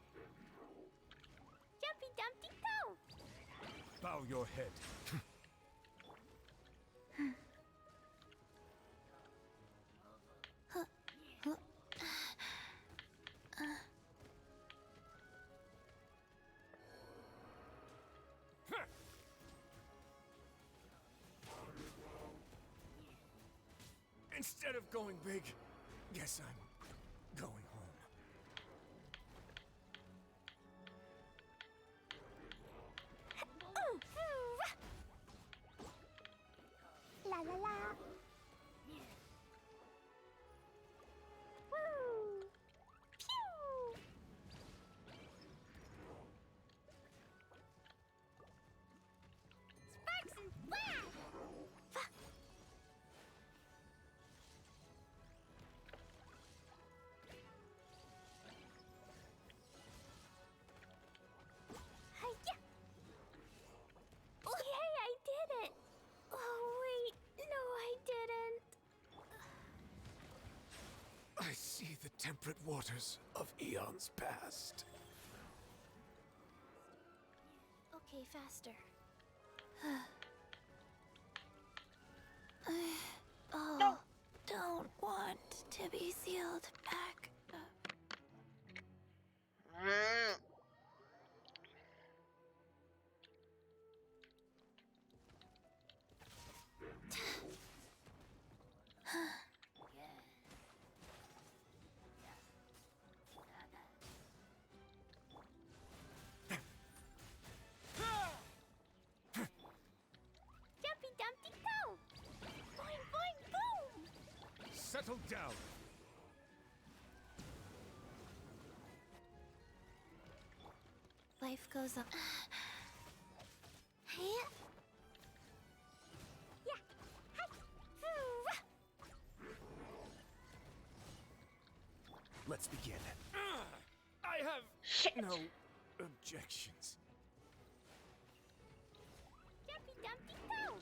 Jumpy Dumpty go! Bow your head. Instead of going big, guess I'm going home. La la la! Woo! Pew! Sparks and flash! Hi-ya! Oh, yay, I did it! Oh, wait. No, I didn't. I see the temperate waters of eons past. Okay, faster. I don't want to be sealed back up. Jumpy Dumpty go! Boing, boing, boom! Settle down. Life goes on. Hey. Yeah. Hi. Let's begin. I have no objections. Jumpy Dumpty go!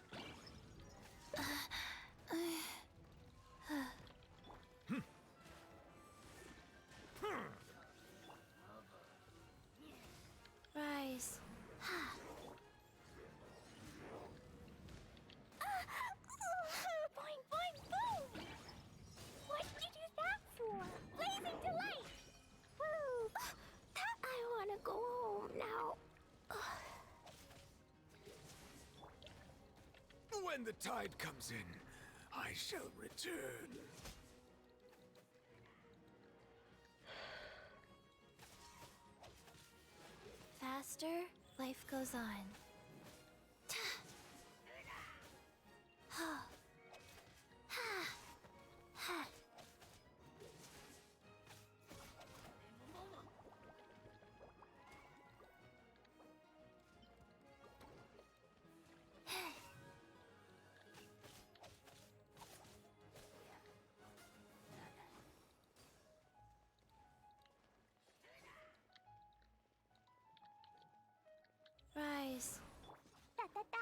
When the tide comes in, I shall return. Faster, life goes on. Rise. Da da da.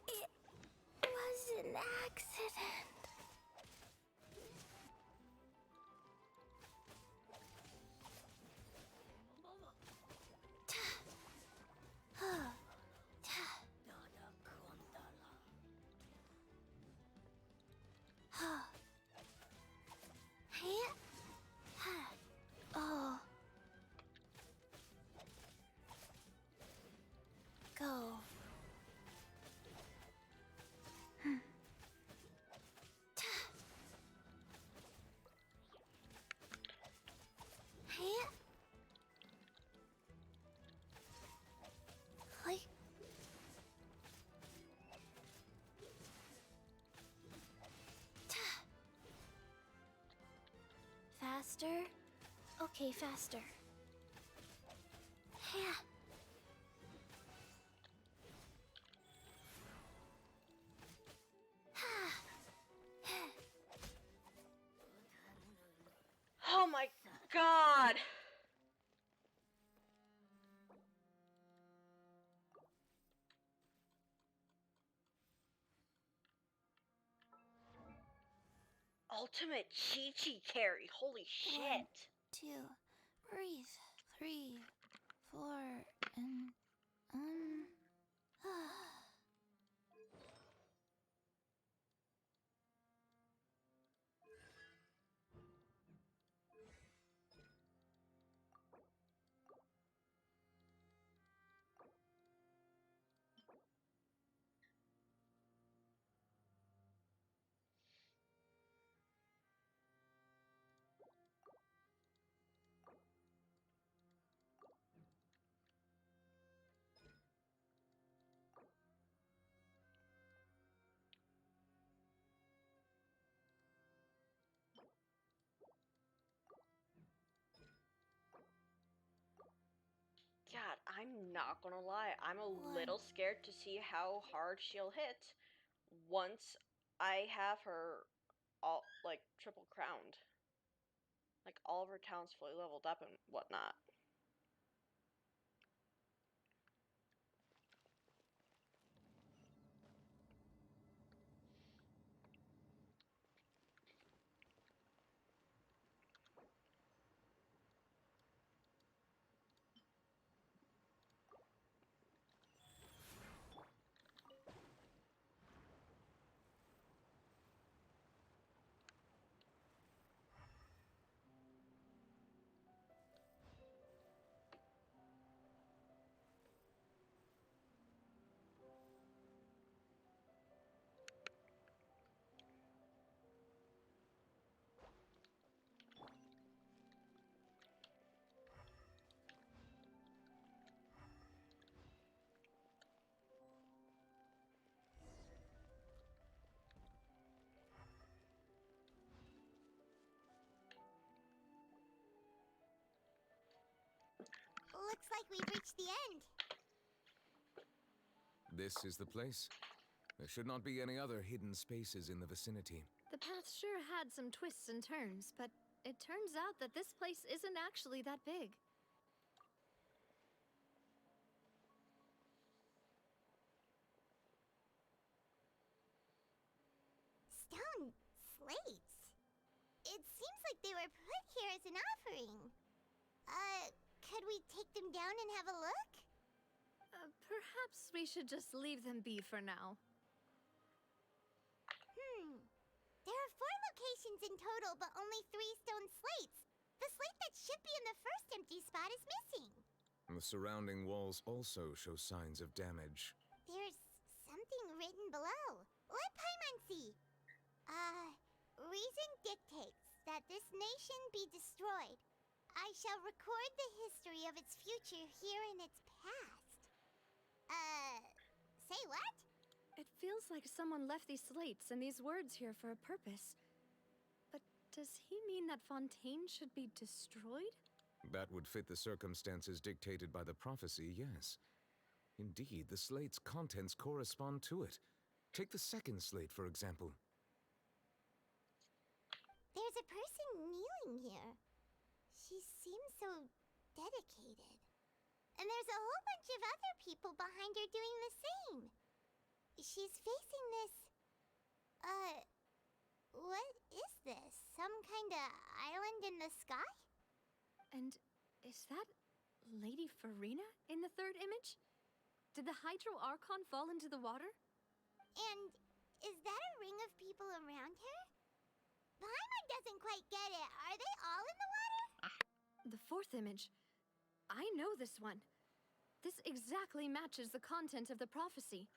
It was an accident. Oh. Go. Faster? Okay, faster. Yeah. Oh my god! Ultimate Chi-Chi carry, holy shit! 1, 2, breathe. 3, 4, and God, I'm not gonna lie, I'm a little scared to see how hard she'll hit once I have her all, like, triple crowned. Like, all of her talents fully leveled up and whatnot. Looks like we've reached the end. This is the place. There should not be any other hidden spaces in the vicinity. The path sure had some twists and turns, but it turns out that this place isn't actually that big. Stone slates. It seems like they were put here as an offering. Could we take them down and have a look? Perhaps we should just leave them be for now. There are 4 locations in total, but only 3 stone slates. The slate that should be in the first empty spot is missing. The surrounding walls also show signs of damage. There's something written below. Let this nation be destroyed. I shall record the history of its future here in its past. Say what? It feels like someone left these slates and these words here for a purpose. But does he mean that Fontaine should be destroyed? That would fit the circumstances dictated by the prophecy, yes. Indeed, the slate's contents correspond to it. Take the second slate, for example. There's a person kneeling here. She seems so dedicated. And there's a whole bunch of other people behind her doing the same. She's facing this... what is this? Some kind of island in the sky? And is that Lady Farina in the third image? Did the Hydro Archon fall into the water? And is that a ring of people around her? Paimon doesn't quite get it. Are they all in the water? The fourth image. I know this one. This exactly matches the content of the prophecy.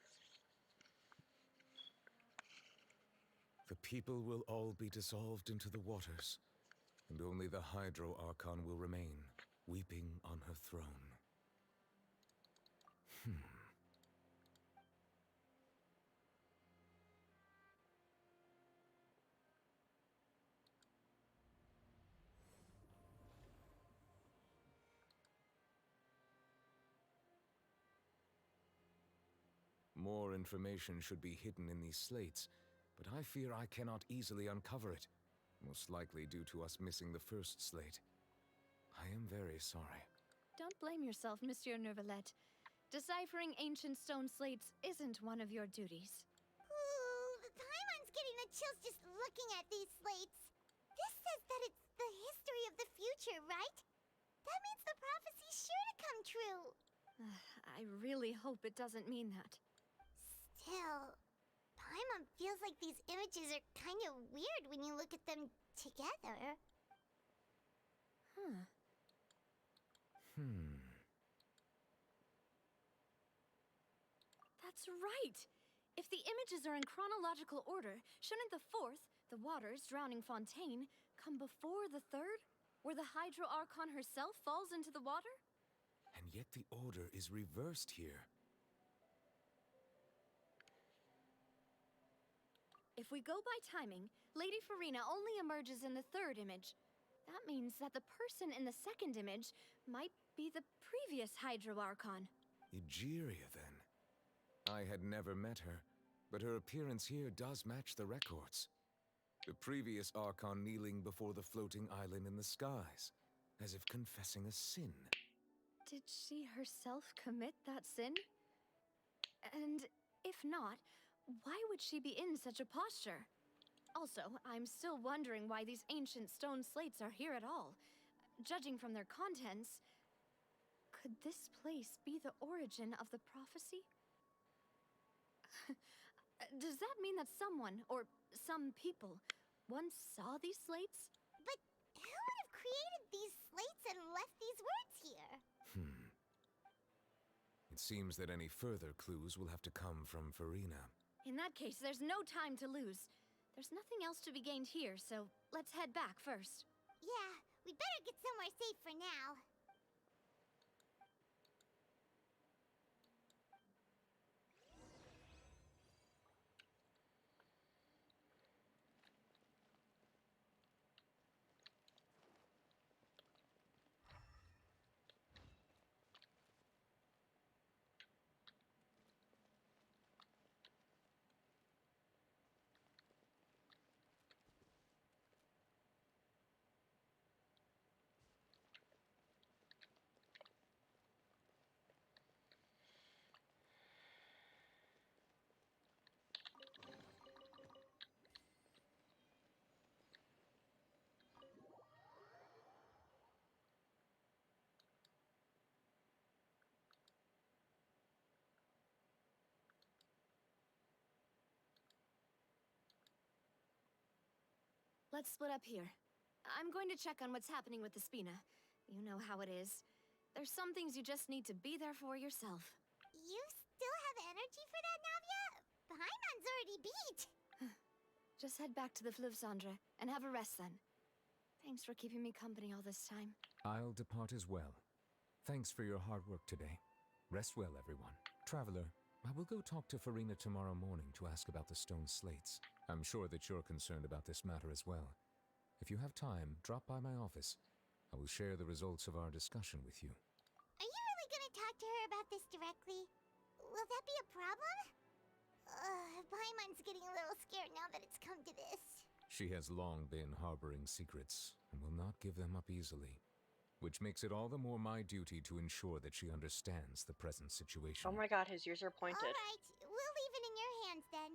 The people will all be dissolved into the waters, and only the Hydro Archon will remain, weeping on her throne. More information should be hidden in these slates, but I fear I cannot easily uncover it, most likely due to us missing the first slate. I am very sorry. Don't blame yourself, Monsieur Neuvillette. Deciphering ancient stone slates isn't one of your duties. Ooh, Paimon's getting the chills just looking at these slates. This says that it's the history of the future, right? That means the prophecy's sure to come true. I really hope it doesn't mean that. Still, Paimon feels like these images are kind of weird when you look at them together. That's right! If the images are in chronological order, shouldn't the fourth, the waters drowning Fontaine, come before the third, where the Hydro Archon herself falls into the water? And yet the order is reversed here. If we go by timing, Lady Farina only emerges in the third image. That means that the person in the second image might be the previous Hydro Archon. Egeria, then. I had never met her, but her appearance here does match the records. The previous Archon kneeling before the floating island in the skies, as if confessing a sin. Did she herself commit that sin? And if not, why would she be in such a posture? Also, I'm still wondering why these ancient stone slates are here at all. Judging from their contents, could this place be the origin of the prophecy? Does that mean that someone, or some people, once saw these slates? But who would have created these slates and left these words here? It seems that any further clues will have to come from Farina. In that case, there's no time to lose. There's nothing else to be gained here, so let's head back first. Yeah, we'd better get somewhere safe for now. Let's split up here. I'm going to check on what's happening with the Spina. You know how it is. There's some things you just need to be there for yourself. You still have energy for that, Navia? Paimon's already beat. Just head back to the Fleuve Cendre and have a rest then. Thanks for keeping me company all this time. I'll depart as well. Thanks for your hard work today. Rest well, everyone. Traveler, I will go talk to Farina tomorrow morning to ask about the stone slates. I'm sure that you're concerned about this matter as well. If you have time, drop by my office. I will share the results of our discussion with you. Are you really gonna talk to her about this directly? Will that be a problem? Paimon's getting a little scared now that it's come to this. She has long been harboring secrets and will not give them up easily, which makes it all the more my duty to ensure that she understands the present situation. Oh my god, his ears are pointed. Alright, we'll leave it in your hands then.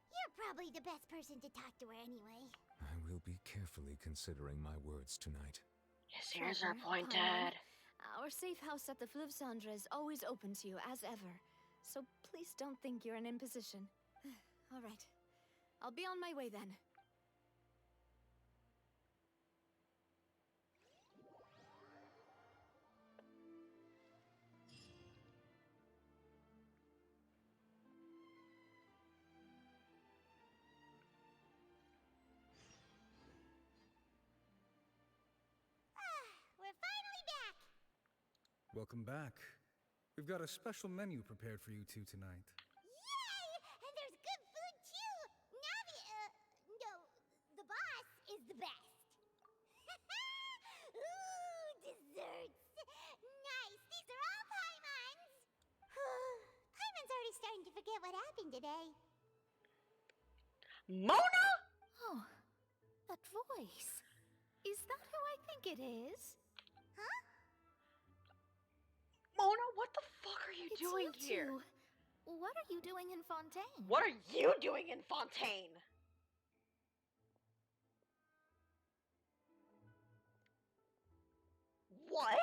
You're probably the best person to talk to her anyway. I will be carefully considering my words tonight. His ears are Pleasure, pointed. Paimon. Our safe house at the Fleuve Cendre is always open to you, as ever. So please don't think you're an imposition. All right. I'll be on my way then. We're finally back! Welcome back. We've got a special menu prepared for you two tonight. Yay! And there's good food too! Navi, no, the boss is the best. Ooh, desserts! Nice, these are all Paimon's! Paimon's already starting to forget what happened today. Mona? Oh, that voice. Is that who I think it is? Huh? Mona, what the fuck are you It's doing you here? two. What are you doing in Fontaine? What are you doing in Fontaine? What?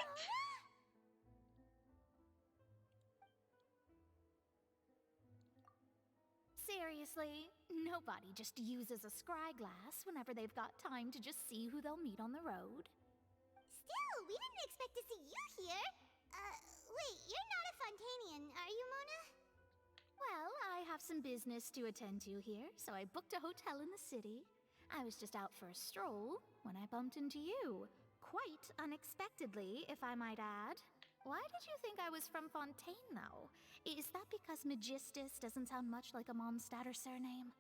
Seriously, nobody just uses a scry glass whenever they've got time to just see who they'll meet on the road. Still, we didn't expect to see you here. Wait, you're not a Fontainian, are you, Mona? Well, I have some business to attend to here, so I booked a hotel in the city. I was just out for a stroll when I bumped into you. Quite unexpectedly, if I might add. Why did you think I was from Fontaine, though? Is that because Magistus doesn't sound much like a Mondstadter surname?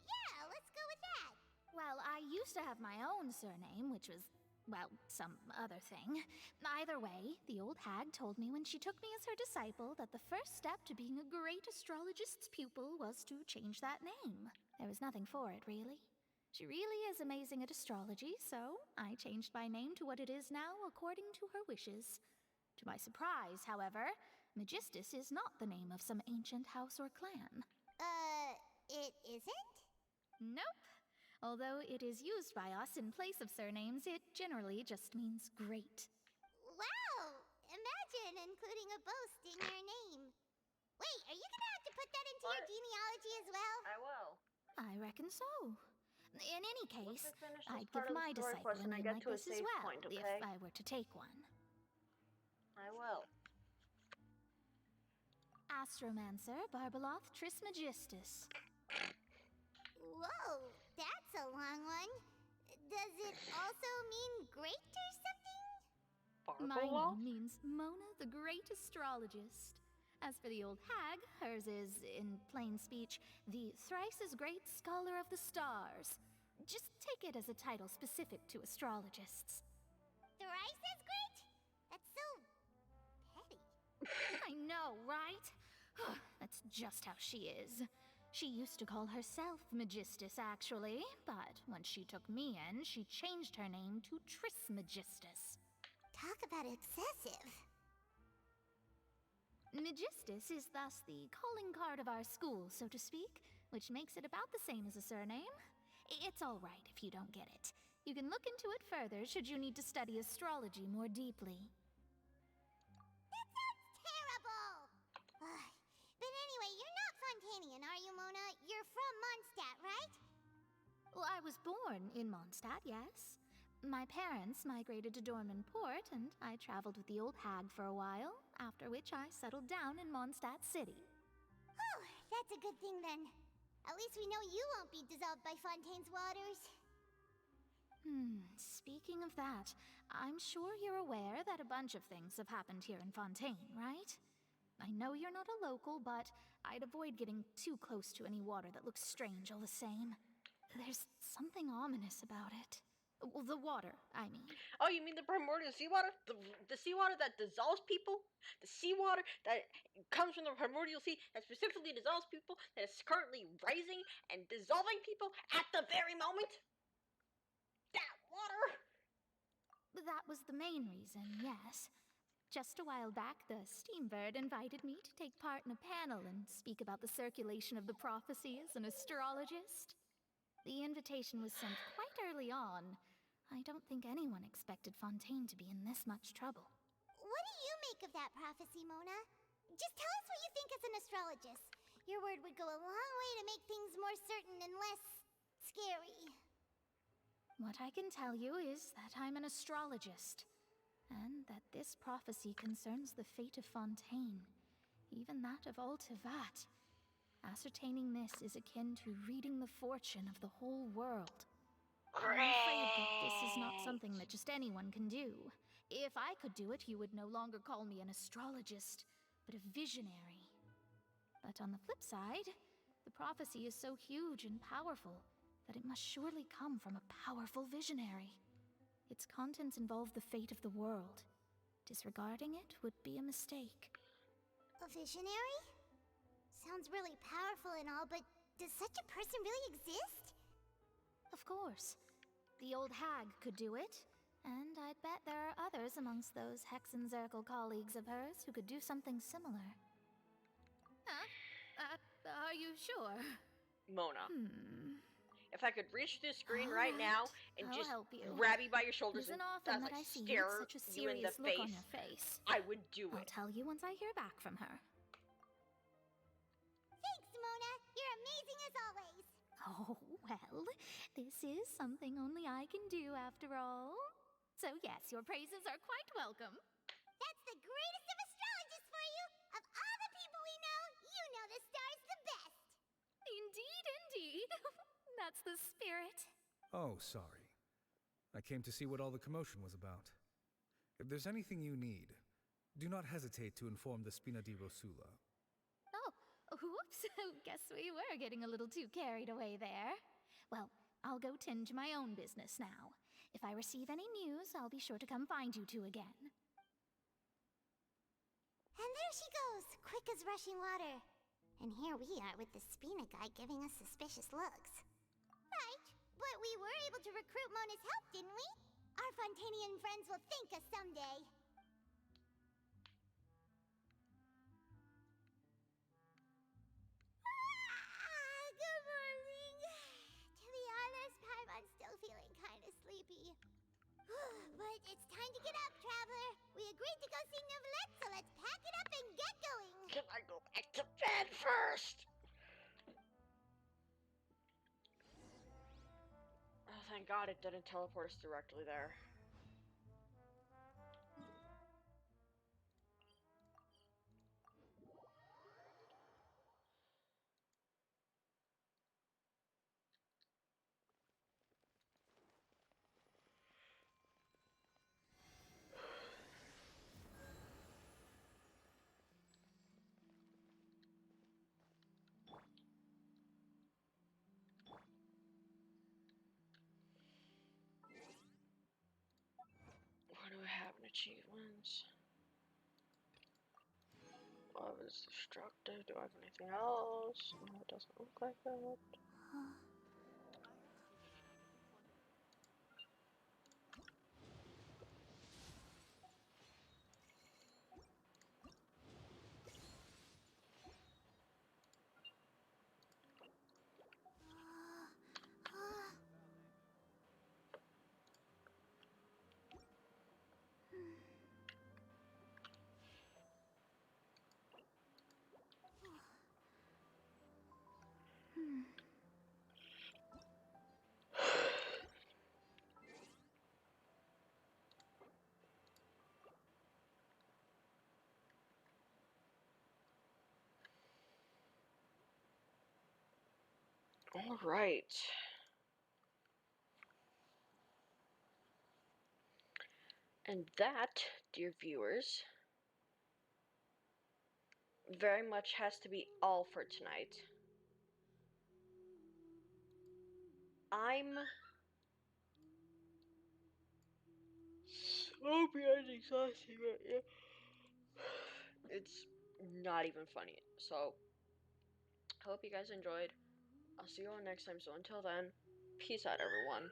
Yeah, let's go with that. Well, I used to have my own surname, which was, well, some other thing. Either way, the old hag told me when she took me as her disciple that the first step to being a great astrologist's pupil was to change that name. There was nothing for it, really. She really is amazing at astrology, so I changed my name to what it is now according to her wishes. To my surprise, however, Magistus is not the name of some ancient house or clan. It isn't? Nope. Although it is used by us in place of surnames, it generally just means great. Wow! Imagine including a boast in your name. Wait, are you gonna have to put that into your genealogy as well? I will. I reckon so. In any case, Once I finish this I'd part give of the my story disciple quest a and I name get like to a this as save well, point, if okay? I were to take one. I will. Astromancer Barbeloth Trismegistus. Whoa, that's a long one. Does it also mean great or something? My name means Mona the Great Astrologist. As for the old hag, hers is, in plain speech, the thrice as great scholar of the stars. Just take it as a title specific to astrologists. Thrice as great? That's so petty. I know, right? That's just how she is. She used to call herself Magistus, actually, but when she took me in, she changed her name to Trismegistus. Talk about excessive. Magistus is thus the calling card of our school, so to speak, which makes it about the same as a surname. It's all right if you don't get it. You can look into it further should you need to study astrology more deeply. That sounds terrible! But anyway, you're not Fontainian, are you, Mona? You're from Mondstadt, right? Well, I was born in Mondstadt, yes. My parents migrated to Dorman Port, and I traveled with the old hag for a while, after which I settled down in Mondstadt City. Oh, that's a good thing then. At least we know you won't be dissolved by Fontaine's waters. Speaking of that, I'm sure you're aware that a bunch of things have happened here in Fontaine, right? I know you're not a local, but I'd avoid getting too close to any water that looks strange all the same. There's something ominous about it. Well, the water, I mean. Oh, you mean the primordial seawater? The seawater that dissolves people? The seawater that comes from the primordial sea that specifically dissolves people, that is currently rising and dissolving people at the very moment? That water! That was the main reason, yes. Just a while back, the Steambird invited me to take part in a panel and speak about the circulation of the prophecy as an astrologist. The invitation was sent quite early on. I don't think anyone expected Fontaine to be in this much trouble. What do you make of that prophecy, Mona? Just tell us what you think as an astrologist. Your word would go a long way to make things more certain and less scary. What I can tell you is that I'm an astrologist, and that this prophecy concerns the fate of Fontaine, even that of Ultivat. Ascertaining this is akin to reading the fortune of the whole world. I'm afraid that this is not something that just anyone can do. If I could do it, you would no longer call me an astrologist, but a visionary. But on the flip side, the prophecy is so huge and powerful that it must surely come from a powerful visionary. Its contents involve the fate of the world. Disregarding it would be a mistake. A visionary? Sounds really powerful and all, but does such a person really exist? Of course. The old hag could do it, and I'd bet there are others amongst those Hexenzirkel colleagues of hers who could do something similar. Are you sure? Mona. If I could reach this screen right now and I'll just help you. grab you by your shoulders Isn't and often like that I see stare such a you in the serious look on your face. I would do I'll it. tell you once I hear back from her. Thanks, Mona. You're amazing as always. Oh, well, this is something only I can do after all. So yes, your praises are quite welcome. That's the greatest of astrologists for you. Of all the people we know, you know the star's the best. Indeed, indeed. That's the spirit. Oh, sorry. I came to see what all the commotion was about. If there's anything you need, do not hesitate to inform the Spina di Rosula. Oh, whoops. Guess we were getting a little too carried away there. Well, I'll go tend to my own business now. If I receive any news, I'll be sure to come find you two again. And there she goes, quick as rushing water. And here we are with the Spina guy giving us suspicious looks. Right, but we were able to recruit Mona's help, didn't we? Our Fontanian friends will thank us someday. Good morning. To be honest, Paimon's still feeling kind of sleepy. But it's time to get up, traveler. We agreed to go see Neuvillette, so let's pack it up and get going. Can I go back to bed first? Oh, thank God it didn't teleport us directly there. What do I have in achievements? Love is destructive. Do I have anything else? No, it doesn't look like that. All right. And that, dear viewers, very much has to be all for tonight. I'm so beyond exhausted right now. It's not even funny. So, hope you guys enjoyed. I'll see you all next time. So until then, peace out, everyone.